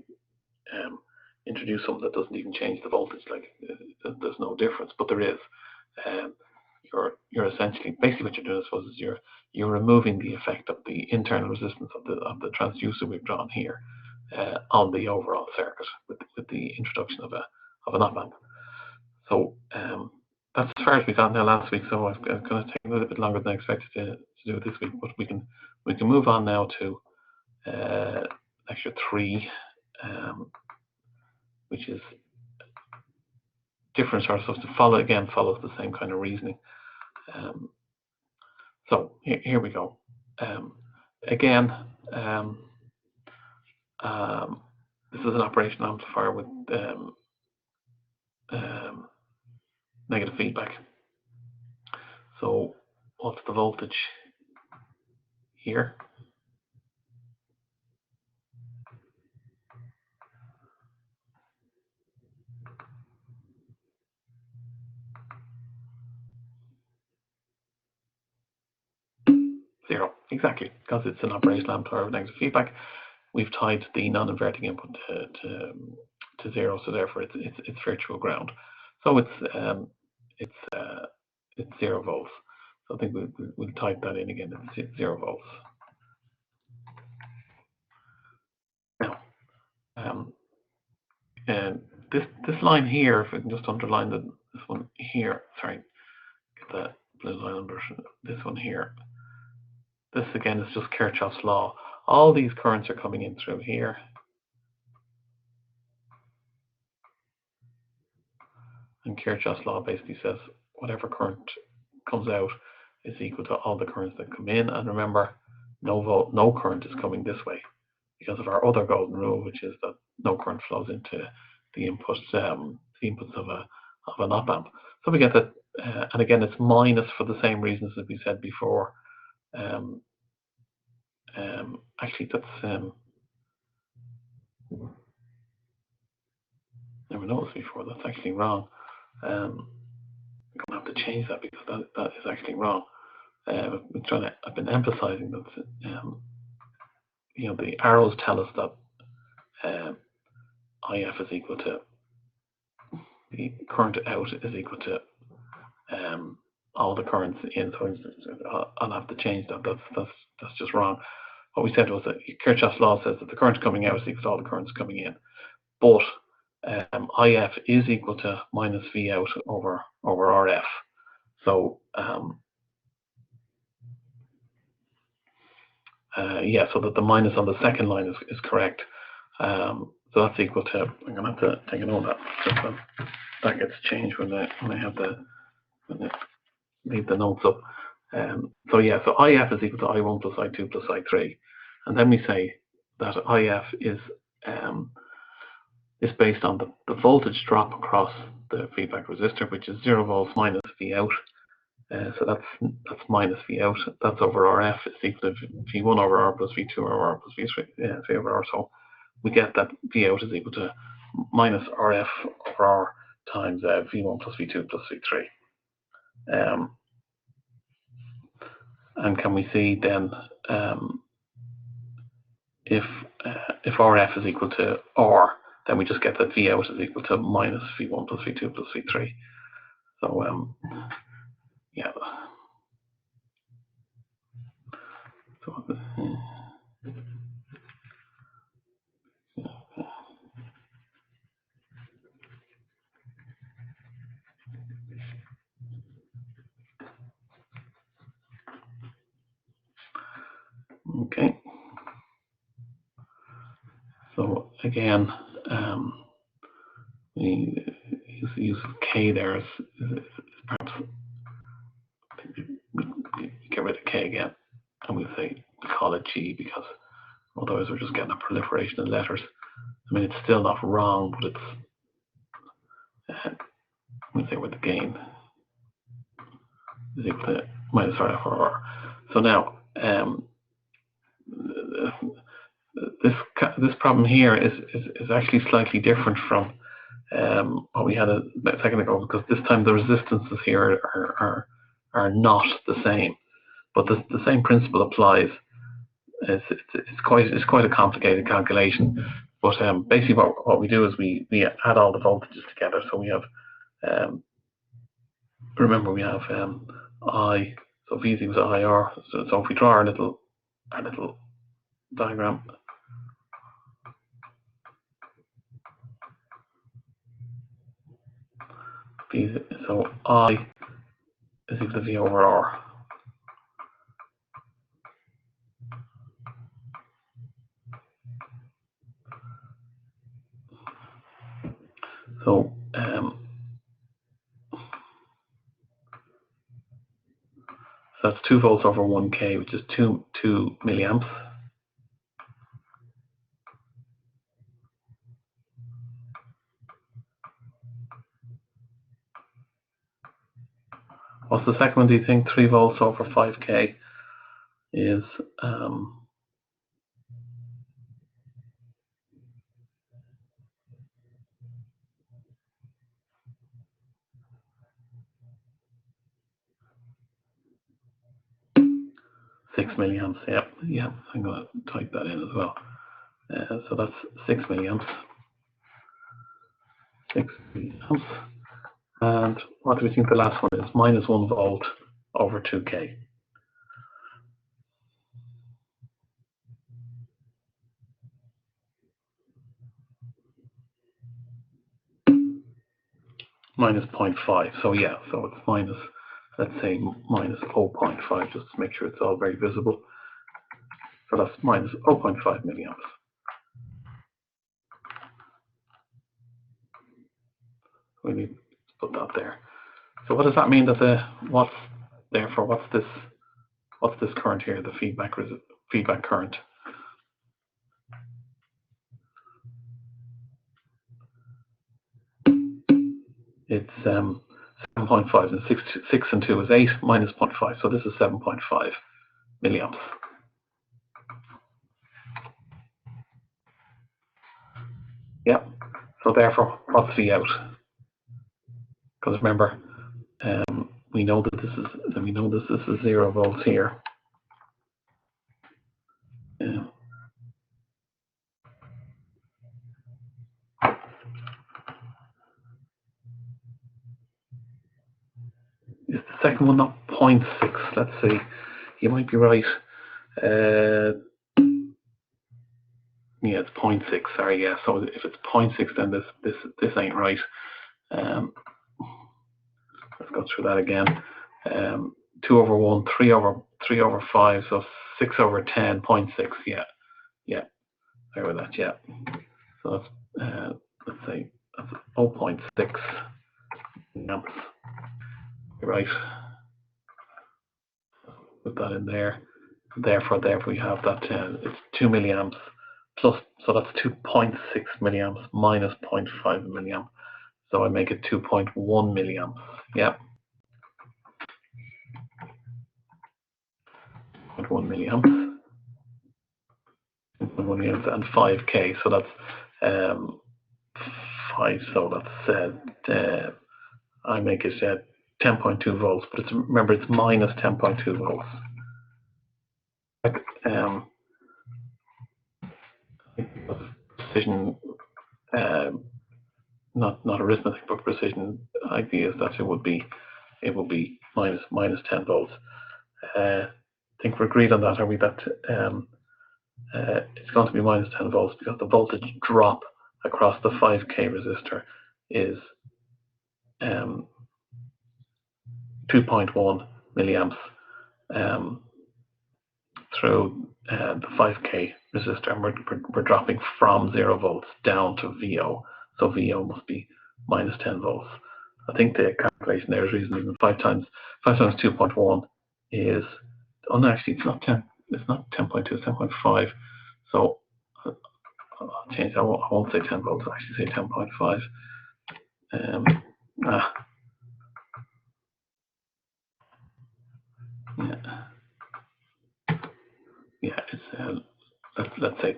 introduce something that doesn't even change the voltage? Like, there's no difference, but there is. You're essentially, basically what you're doing, I suppose, is you're removing the effect of the internal resistance of the transducer we've drawn here on the overall circuit with the introduction of an op-amp. So that's as far as we got now last week. So I've kind of taken a little bit longer than I expected to do it this week, but we can move on now to lecture 3, which is different sources to follows the same kind of reasoning. So here we go. Again, this is an operational amplifier with negative feedback. So what's the voltage here? Zero, exactly, because it's an operational amplifier with negative feedback. We've tied the non-inverting input to zero, so therefore it's virtual ground. So it's 0 volts. So I think we'll type that in again. It's 0 volts. Now, and this line here, if I can just underline this one here. Sorry, get that blue line under this one here. This again is just Kirchhoff's law. All these currents are coming in through here. And Kirchhoff's law basically says whatever current comes out is equal to all the currents that come in. And remember, no current is coming this way. because of our other golden rule, which is that no current flows into the inputs of an op-amp. So we get that, and again, it's minus for the same reasons that we said before. Actually, that's never noticed before. That's actually wrong. I'm going to have to change that because that is actually wrong. I've been emphasizing that the arrows tell us that IF is equal to the current out is equal to all the currents in. So I'll have to change that. That's just wrong. What we said was that Kirchhoff's law says that the current coming out is equal to all the currents coming in, but IF is equal to minus V out over RF. So so that the minus on the second line is correct. So that's equal to, I'm going to have to take a note of that. That gets changed when I leave the notes up. So IF is equal to I1 plus I2 plus I3. And then we say that IF is based on the voltage drop across the feedback resistor, which is 0 volts minus V out. So that's minus V out. That's over RF is equal to V1 over R plus V2 over R plus V3 over R. So we get that V out is equal to minus RF over R times V1 plus V2 plus V3. And can we see then if RF is equal to R, then we just get that V out is equal to minus V1 plus V2 plus V3. So yeah. Okay. So again, we use K there as perhaps we get rid of K again, and we call it G, because otherwise we're just getting a proliferation of letters. I mean, it's still not wrong, but it's we say where the gain is equal to minus RF over R. So now this problem here is actually slightly different from what we had a second ago, because this time the resistances here are not the same, but the same principle applies. It's quite a complicated calculation, but basically what we do is we add all the voltages together. So we have remember we have I, so V is equal to IR. So if we draw our little diagram, so I is equal to V over R. So that's 2 volts over 1K, which is 2 milliamps. What's the second one, do you think? 3 volts over 5K is 6 milliamps. Yeah, I'm going to type that in as well. So that's 6 milliamps. 6 milliamps. And what do we think the last one is? Minus 1 volt over 2K. Minus 0.5. So yeah, so it's minus, let's say minus 0.5, just to make sure it's all very visible. So that's minus 0.5 milliamps. We need to put that there. So what does that mean that what's this current here, the feedback current? it's 7.5, and 6 and 2 is 8 minus 0.5, so this is 7.5 milliamps. Yeah, so therefore, what's V out? Because remember, we know that this is 0 volts here. Is the second one not 0.6? Let's see. You might be right. Yeah, it's 0.6. Sorry, yeah. So if it's 0.6, then this ain't right. Let's go through that again. 2 over 1, 3 over 5, so 6 over 10, 0.6. Yeah. There with that. Yeah. So that's let's say that's 0.6 amps. You're right. Put that in there. Therefore we have that it's 2 milliamps plus, so that's 2.6 milliamps minus 0.5 milliamp. So I make it 2.1 milliamps. Yeah. 0.1 milliamps. 2.1 milliamps and 5K. So that's 5. So that's I make it 10.2 volts, but remember it's minus 10.2 volts. Precision, not arithmetic, but precision idea is that it will be minus 10 volts. I think we're agreed on that, are we? That it's going to be minus 10 volts because the voltage drop across the 5K resistor is 2.1 milliamps through the 5K resistor, and we're dropping from 0 volts down to VO. So VO must be minus 10 volts. I think the calculation there is reasonable. 5 times 2.1 is, oh no, actually it's not 10. It's not 10.2. It's 10.5. So I'll change. I won't say 10 volts. I'll actually say 10.5. Yeah, it's let's say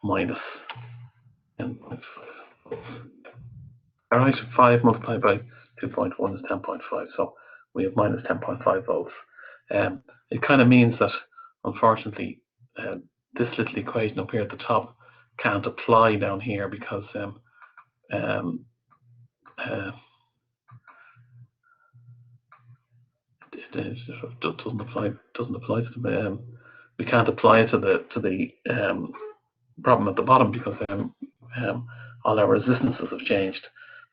minus 10.5 volts. All right, 5 multiplied by 2.1 is 10.5, so we have minus 10.5 volts. It kind of means that, unfortunately, this little equation up here at the top can't apply down here because it doesn't apply to the we can't apply it to the problem at the bottom because all our resistances have changed.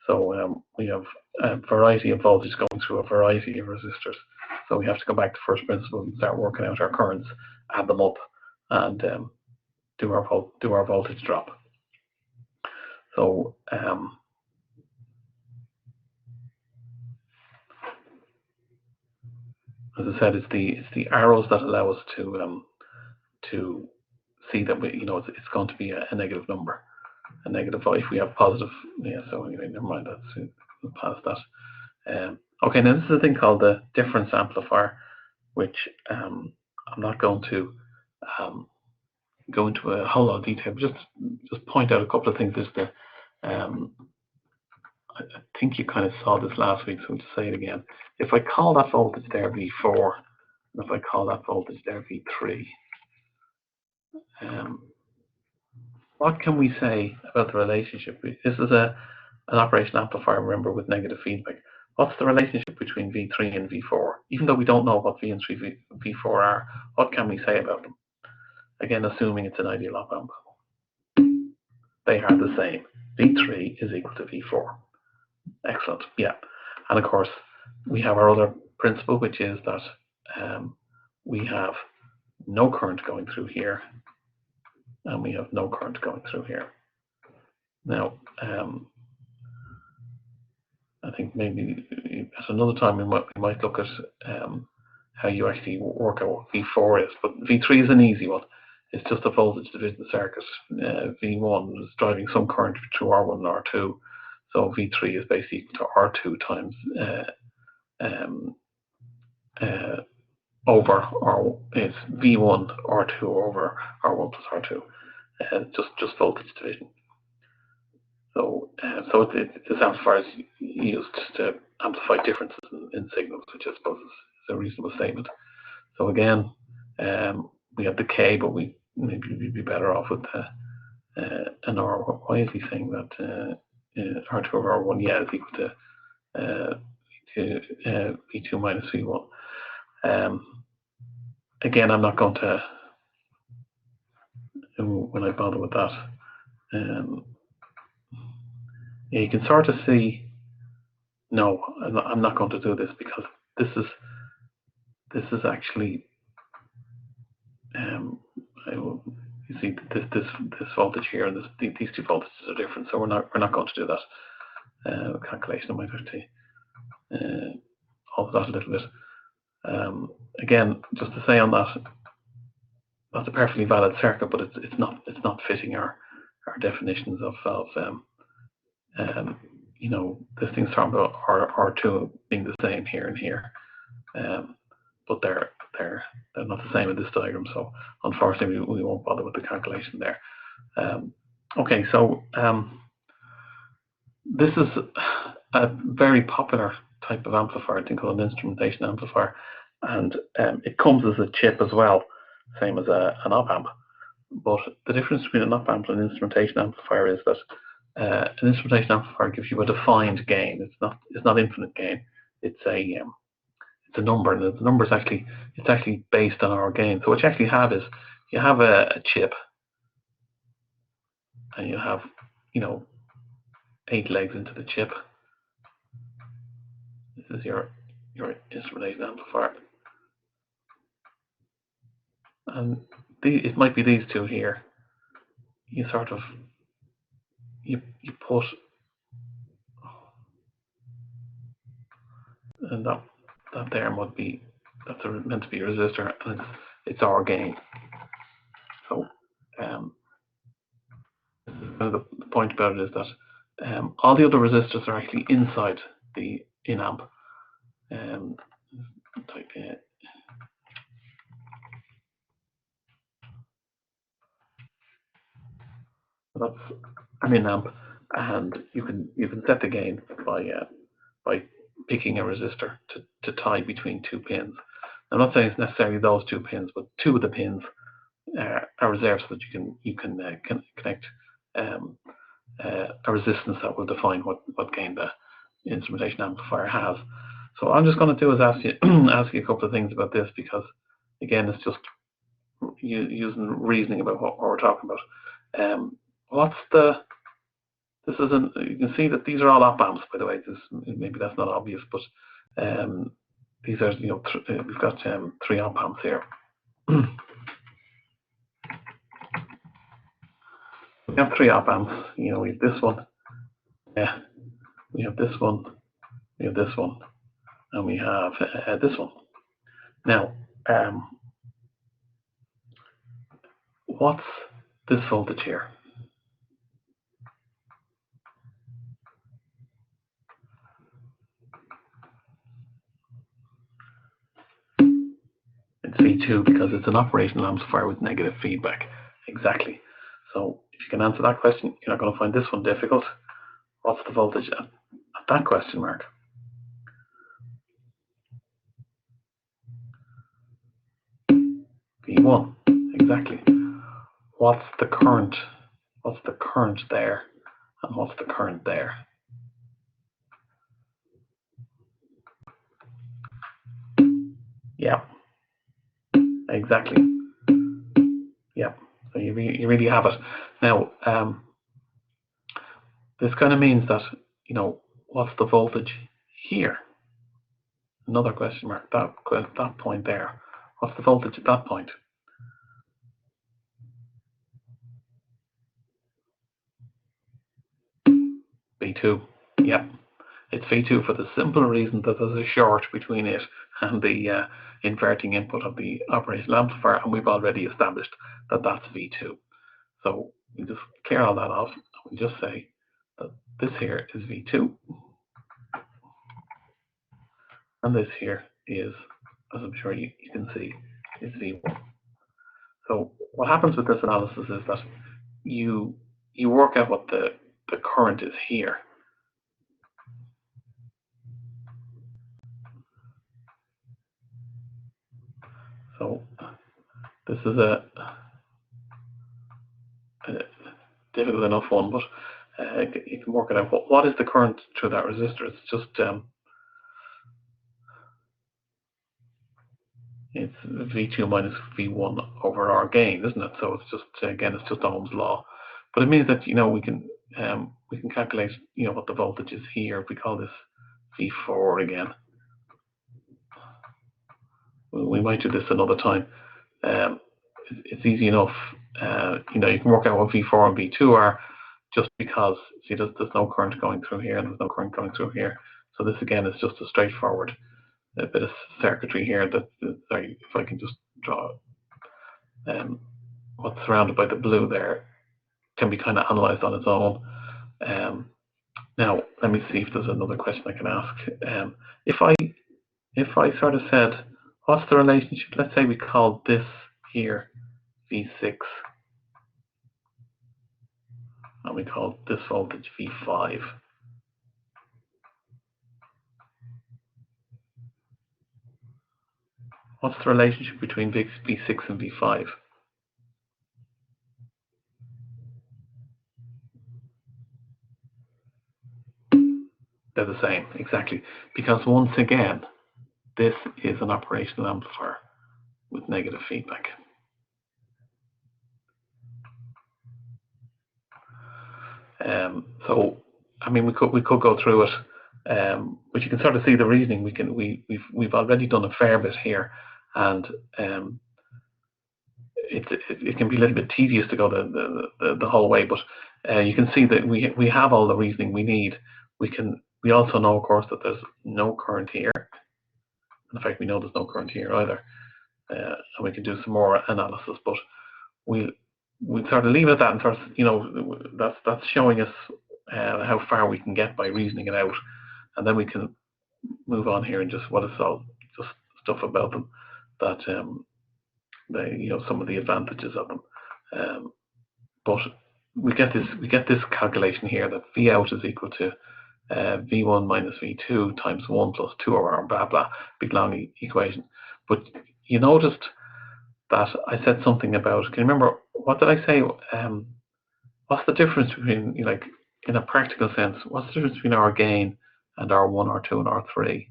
So we have a variety of voltage going through a variety of resistors. So we have to go back to first principles and start working out our currents, add them up, and do our voltage drop. So as I said, it's the arrows that allow us to see that it's going to be a negative number, a negative. If we have positive, yeah. So anyway, never mind that. So we'll pass that. Okay, now this is a thing called the difference amplifier, which I'm not going to go into a whole lot of detail. But just point out a couple of things. I think you kind of saw this last week, so I'll just say it again. If I call that voltage there V4, and if I call that voltage there V3, what can we say about the relationship? This is an operation amplifier, remember, with negative feedback. What's the relationship between V3 and V4? Even though we don't know what V and V4 are, what can we say about them? Again, assuming it's an ideal op amp. They are the same. V3 is equal to V4. Excellent, yeah. And of course, we have our other principle, which is that we have no current going through here, and we have no current going through here. Now, I think maybe at another time we might look at how you actually work out what V4 is, but V3 is an easy one. It's just a voltage division circuit. V1 is driving some current through R1 and R2, So V3 is basically equal to R2 times over R, is V1 R2 over R1 plus R2, just voltage division. So this amplifier is used to amplify differences in signals, which I suppose is a reasonable statement. So again, we have the K, but maybe we'd be better off with an R. Why is he saying that R2 over R1, yeah, is equal to V2 minus V1. Again, I'm not going to, when I bother with that, yeah, you can sort of see, no, I'm not going to do this, because this is actually, you see this voltage here and these two voltages are different, so we're not going to do that calculation. I might actually alter that a little bit. Again, just to say on that, that's a perfectly valid circuit, but it's not fitting our definitions of you know, this thing's talking about R2 being the same here and here, but they're not the same in this diagram. So unfortunately, we won't bother with the calculation there. Okay, so this is a very popular type of amplifier, I think, called an instrumentation amplifier, and it comes as a chip as well, same as an op-amp. But the difference between an op-amp and an instrumentation amplifier is that an instrumentation amplifier gives you a defined gain. It's not infinite gain. It's a number, and the number is actually based on our gain. So what you actually have is you have a chip, and you have 8 legs into the chip. This is your instrumentation amplifier, and it might be these two here. You sort of you put, and that there might be, that's meant to be a resistor, and it's our gain. So the point about it is that all the other resistors are actually inside the in-amp. That's an in-amp, and you can set the gain by picking a resistor to tie between 2 pins. I'm not saying it's necessarily those 2 pins, but 2 of the pins are reserved so that you can connect a resistance that will define what gain the instrumentation amplifier has. So what I'm just going to do is ask you a couple of things about this, because again, it's just using reasoning about what we're talking about. You can see that these are all op-amps, by the way. Maybe that's not obvious, but these are, we've got 3 op-amps here. We have 3 op-amps. We have this one. Yeah, we have this one. We have this one, and we have this one. Now, what's this voltage here? It's V2 because it's an operational amplifier with negative feedback. Exactly. So if you can answer that question, you're not going to find this one difficult. What's the voltage at that question mark? V1. Exactly. What's the current? What's the current there? And what's the current there? Yeah. Exactly. Yeah. So you really have it. Now, this kind of means that, what's the voltage here? Another question mark. That point there. What's the voltage at that point? V2. Yep. It's V2 for the simple reason that there's a short between it and the inverting input of the operational amplifier, and we've already established that that's V2. So we just clear all that off. We just say that this here is V2, and this here is, as I'm sure you can see, is V1. So what happens with this analysis is that you work out what the current is here. So this is a difficult enough one, but you can work it out. What is the current through that resistor? It's just it's V2 minus V1 over R gain, isn't it? So it's just, again, it's just Ohm's law. But it means that, we can calculate, what the voltage is here. If we call this V4 again, we might do this another time. It's easy enough. You can work out what V4 and V2 are, just because, see, there's no current going through here, and there's no current going through here. So this, again, is just a straightforward bit of circuitry here. Sorry, if I can just draw what's surrounded by the blue there can be kind of analyzed on its own. Now, let me see if there's another question I can ask. If I sort of said, what's the relationship? Let's say we call this here V6, and we call this voltage V5. What's the relationship between V6 and V5? They're the same, exactly. Because once again, this is an operational amplifier with negative feedback. So, I mean, we could go through it, but you can sort of see the reasoning. We've already done a fair bit here, and it can be a little bit tedious to go the whole way. But you can see that we have all the reasoning we need. We also know, of course, that there's no current here. In fact, we know there's no current here either, and we can do some more analysis. But we sort of leave it at that, and sort of, that's showing us how far we can get by reasoning it out, and then we can move on here and just what is all just stuff about them that some of the advantages of them. But we get this calculation here that V out is equal to V1 minus V2 times 1 plus 2 over R, blah blah, big long equation. But you noticed that I said something about, can you remember, what did I say? What's the difference between, in a practical sense, what's the difference between R gain and R1, R2, and R3?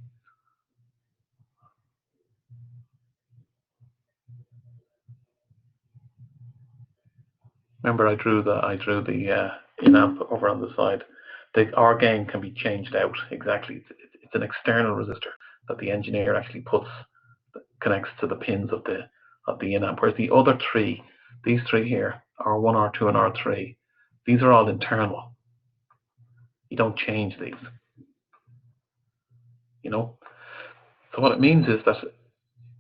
Remember, I drew the in amp over on the side. The R gain can be changed out, exactly. It's an external resistor that the engineer actually connects to the pins of the in amp. Whereas the other three, these three here, R1, R2, and R3, these are all internal. You don't change these. So what it means is that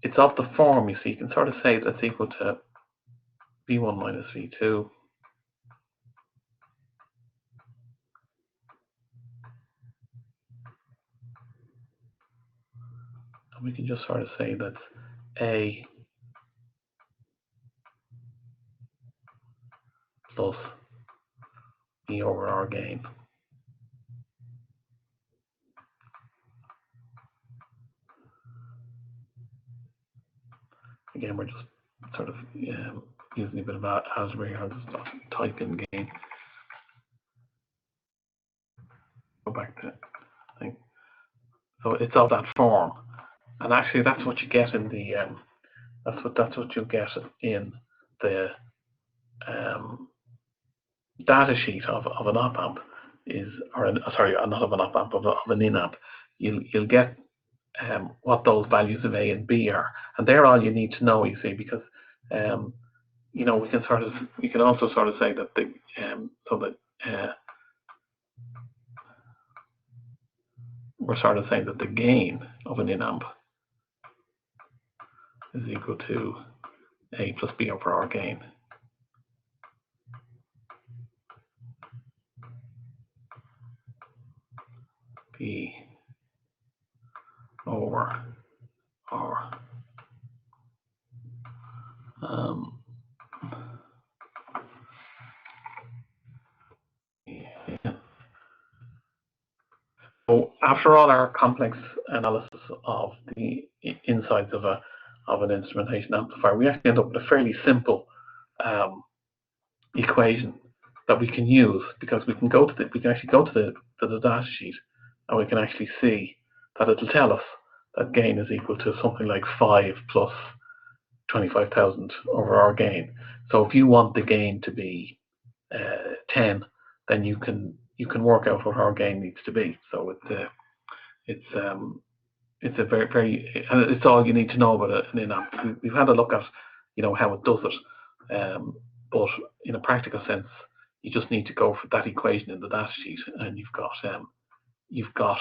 it's of the form, you see. You can sort of say that's equal to V1 minus V2 and we can just sort of say that's A plus E over R gain. Again, we're just sort of using a bit of algebra here. I'll just type in gain. Go back to thing. So it's of that form, and actually that's what you get in the that's what you get in the data sheet of an op amp sorry, not of an op amp, of an in amp. You'll get what those values of A and B are, and they're all you need to know, you see, because we can also sort of say that we're sort of saying that the gain of an in amp is equal to A plus B over R gain. P over R. Yeah. So after all our complex analysis of the insides of an instrumentation amplifier, we actually end up with a fairly simple equation that we can use, because we can actually go to the data sheet, and we can actually see that it'll tell us that gain is equal to something like 5 plus 25,000 over our gain. So if you want the gain to be 10, then you can work out what our gain needs to be. So it's a very and it's all you need to know about an in-amp. We've had a look at how it does it, but in a practical sense, you just need to go for that equation in the data sheet, and you've got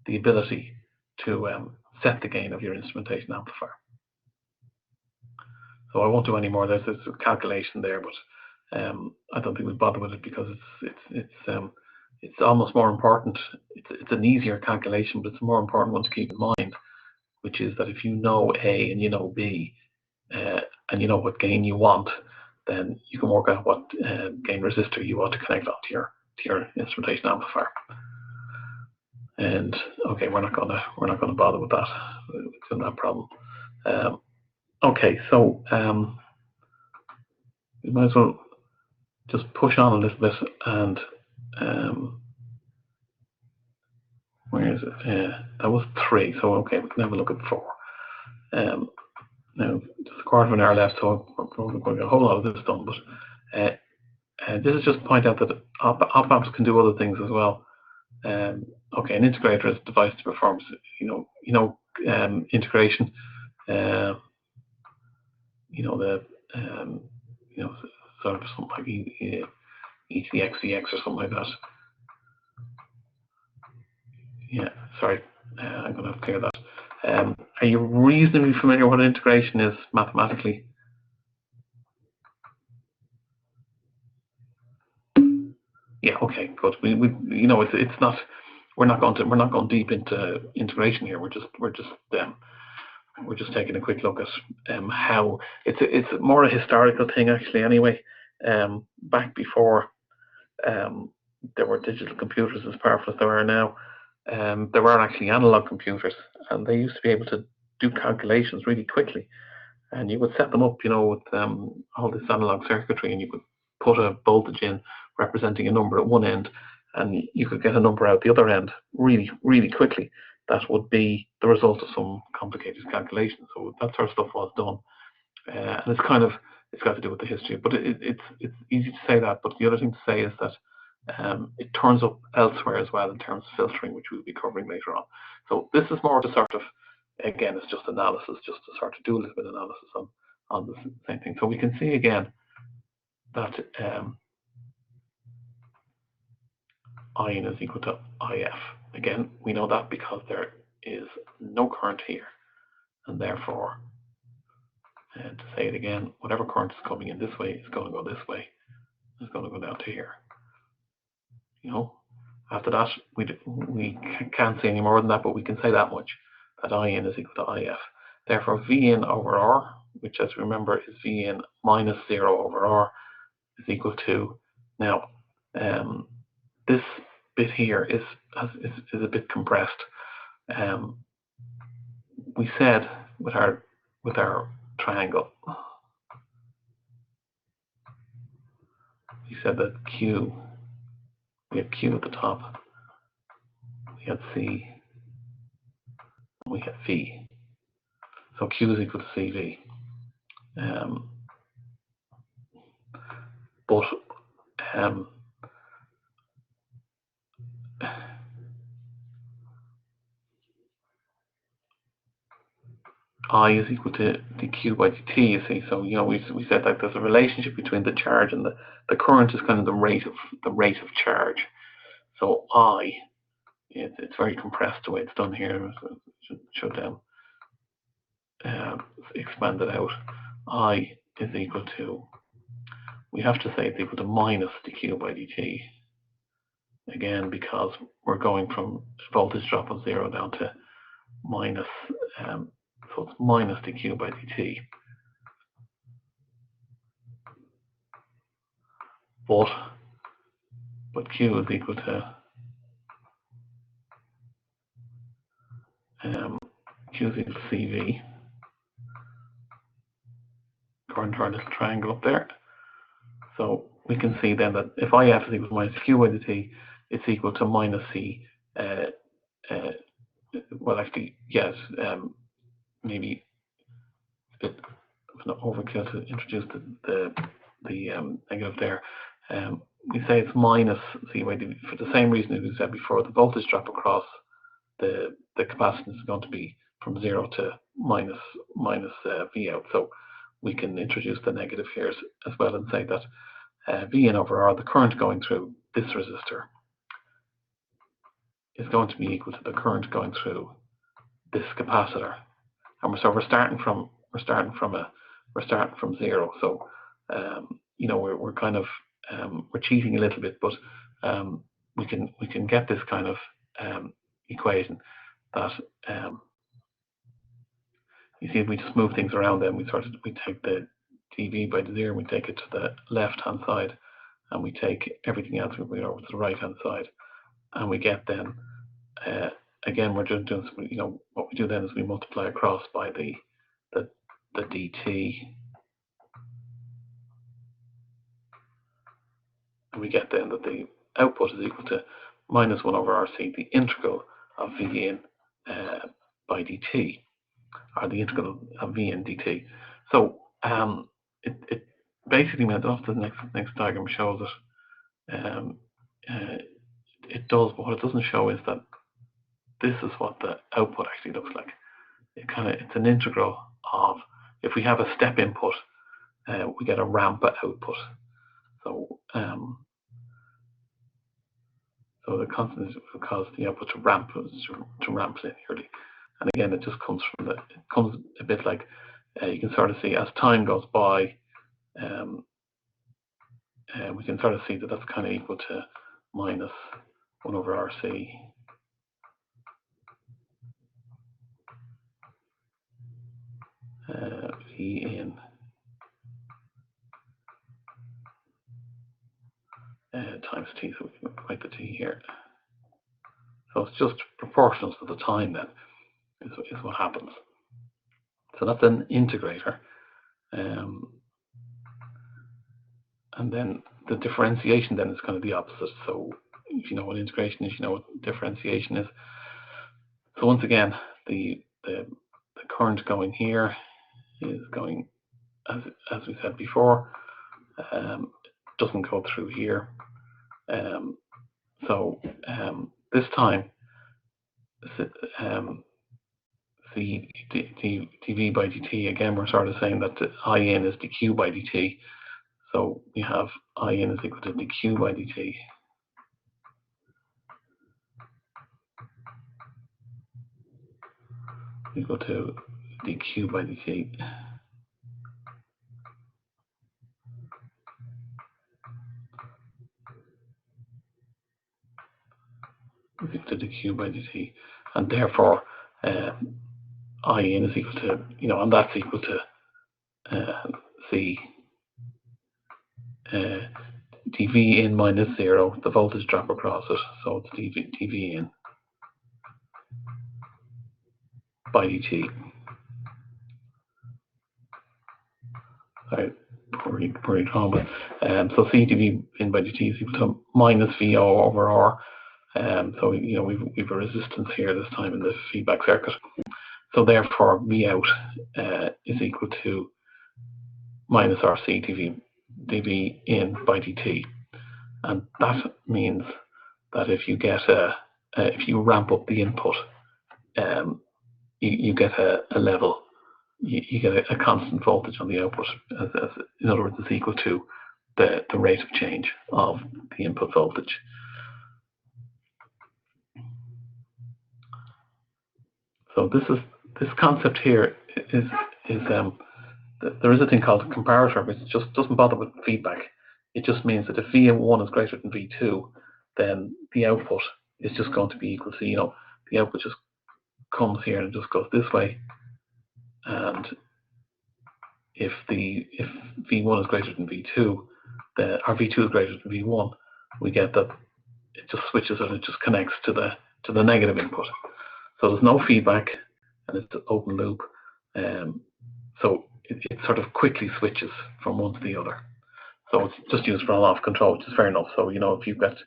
the ability to set the gain of your instrumentation amplifier. So I won't do any more. There's a calculation there, but I don't think we'll bother with it, because it's almost more important. It's an easier calculation, but it's a more important one to keep in mind, which is that if you know A and you know B, and you know what gain you want, then you can work out what gain resistor you want to connect onto your instrumentation amplifier. And okay, we're not gonna bother with that. It's not a problem. Okay, so we might as well just push on a little bit, and where is it? That was 3. So okay, we can have a look at 4. Now just a quarter of an hour left, so we're going to get a whole lot of this done. But this is just to point out that op-amps can do other things as well. Okay, an integrator is a device to perform, integration. Sort of something like ECXEX or something like that. Yeah, sorry, I'm going to have to clear that. Are you reasonably familiar what integration is mathematically? Yeah. Okay. Good. It's not. We're not going deep into integration here. We're just taking a quick look at how it's more a historical thing actually. Anyway, back before there were digital computers as powerful as there are now, there were actually analog computers, and they used to be able to do calculations really quickly. And you would set them up, with all this analog circuitry, and you could put a voltage in representing a number at one end, and you could get a number out the other end really, really quickly. That would be the result of some complicated calculation. So that sort of stuff was done, and it's got to do with the history. But it's easy to say that. But the other thing to say is that it turns up elsewhere as well in terms of filtering, which we'll be covering later on. So this is more to sort of, again, it's just analysis, just to sort of do a little bit of analysis on the same thing. So we can see again that IN is equal to IF. Again, we know that because there is no current here, and therefore, and to say it again, whatever current is coming in this way is going to go this way. It's going to go down to here. After that, we can't say any more than that, but we can say that much, that IN is equal to IF. Therefore, VN over R, which, as you remember, is VN minus 0 over R, is equal to, now, this bit here is a bit compressed. We said with our triangle, we said that Q, we had Q at the top, we had C, and we had V. So Q is equal to CV. But I is equal to dq by dt, you see. So we said that there's a relationship between the charge and the current is kind of the rate of charge. So I, it's very compressed the way it's done here. So it should expand it out. I is equal to, we have to say it's equal to minus dq by dt. again, because we're going from voltage drop of 0 down to minus, so it's minus dq by dt. But Q is equal to Q is equal to CV, according to our little triangle up there. So we can see then that if IF is equal to minus Q by dt, it's equal to minus C. Well, actually, yes, maybe a bit overkill to introduce the negative there. We say it's minus C by dt for the same reason as we said before. The voltage drop across the capacitance is going to be from 0 to minus V out. So we can introduce the negative here as well and say that V in over R, the current going through this resistor, is going to be equal to the current going through this capacitor. And so we're starting from 0. So you know, we're kind of we're cheating a little bit, but we can get this kind of equation that you see, if we just move things around, then we take the dV by the 0, we take it to the left hand side, and we take everything else, we bring it over to the right hand side, and we get then again, we're just doing some, you know, what we do then is we multiply across by the dt, and we get then that the output is equal to minus 1 over RC, the integral of V in by dt, or the integral of V in dt. So it basically meant, after the next diagram shows it, it does, but what it doesn't show is that this is what the output actually looks like. It's an integral of, if we have a step input, we get a ramp output. So so the constant will cause the output to ramp linearly. And again, it just comes from it comes a bit like, you can sort of see as time goes by, we can sort of see that that's kind of equal to minus 1 over RC V in times T, so we can write the T here. So it's just proportional to the time then is what happens. So that's an integrator. And then the differentiation then is kind of the opposite. So if you know what integration is, you know what differentiation is. So once again, the current going here is going, as we said before, doesn't go through here. So this time, the dV by dt, again, we're sort of saying that the In is dQ by dt. So we have In is equal to dQ by dt. Equal to dQ by dt. Is equal to dQ by dt. And therefore, In is equal to, you know, and that's equal to C dV in minus 0, the voltage drop across it, so it's dV in by dt. Sorry, before you draw, but so C dV in by dt is equal to minus VO over R. So you know we've a resistance here this time in the feedback circuit. So therefore, V out is equal to minus RC dV in by dt, and that means that if you get if you ramp up the input, you get a level, you get a constant voltage on the output. In other words, it's equal to the rate of change of the input voltage. So this concept here is there is a thing called a comparator, which just doesn't bother with feedback. It just means that if V1 is greater than V2, then the output is just going to be equal to, you know, the output just comes here and it just goes this way. And if V1 is greater than V2, or V2 is greater than V1, we get that it just switches and it just connects to the negative input. So there's no feedback and it's an open loop. So it sort of quickly switches from one to the other. So it's just used for on-off control, which is fair enough. So, you know, if you've got,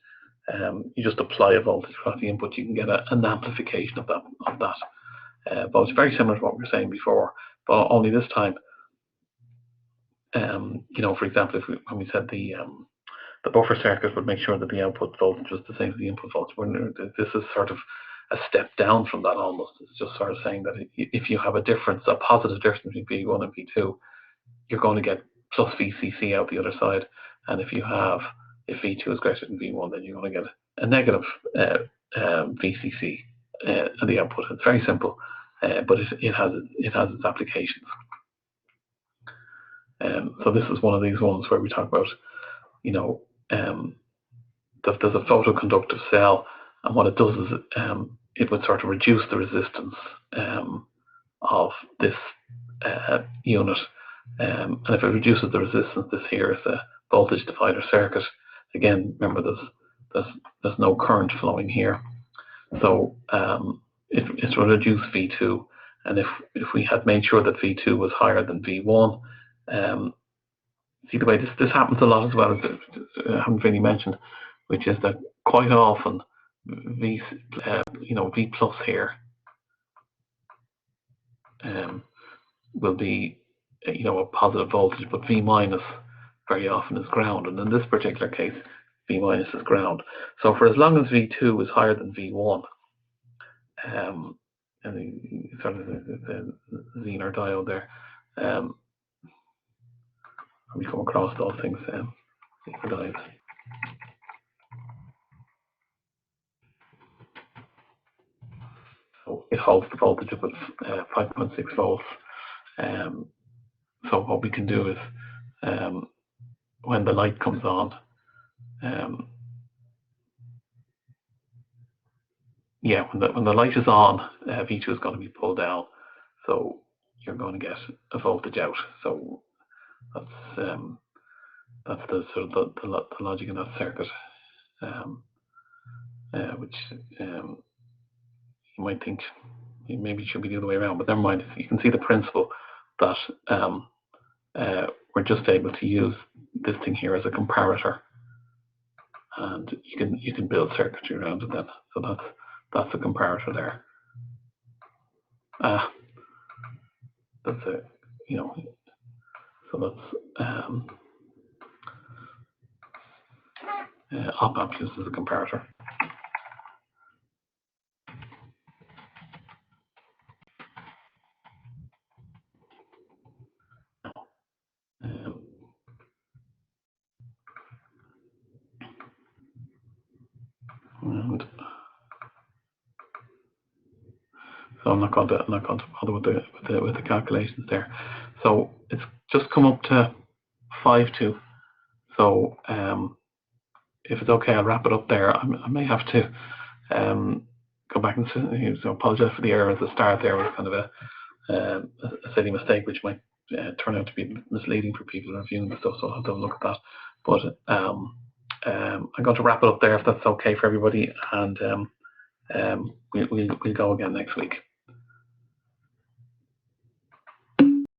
you just apply a voltage across the input, you can get an amplification of that. But it's very similar to what we were saying before, but only this time, you know, for example, when we said the buffer circuit would make sure that the output voltage was the same as the input voltage. This is sort of a step down from that almost. It's just sort of saying that if you have a positive difference between V1 and V2, you're going to get plus VCC out the other side. And if V2 is greater than V1, then you're going to get a negative VCC at the output. It's very simple, but it has its applications. So this is one of these ones where we talk about, you know, that there's a photoconductive cell, and what it does is it would sort of reduce the resistance of this unit. And if it reduces the resistance, this here is a voltage divider circuit. Again, remember there's no current flowing here, so it will reduce V2. And if we had made sure that V2 was higher than V1, see the way this happens a lot as well, I haven't really mentioned, which is that quite often V plus here will be, you know, a positive voltage, but V minus very often is ground, and in this particular case, V minus is ground. So for as long as V2 is higher than V1, and sort of the Zener diode there, we come across those things, for diodes. So it holds the voltage up at 5.6 volts. So what we can do is, when the light comes on, when the light is on, V2 is going to be pulled down, so you're going to get a voltage out. So that's the sort of the logic in that circuit, which you might think maybe it should be the other way around, but never mind. You can see the principle that we're just able to use this thing here as a comparator, and you can build circuitry around it then. So that's a comparator there. That's a, you know, so that's op-amp used as a comparator. And so I'm not going to bother with the calculations there. So it's just come up to 5.2. So if it's okay, I'll wrap it up there. I may have to go back and so apologize for the error at the start. There was kind of a silly mistake, which might turn out to be misleading for people who are viewing the stuff. So I'll have to have a look at that. But I'm going to wrap it up there if that's okay for everybody, and we'll go again next week.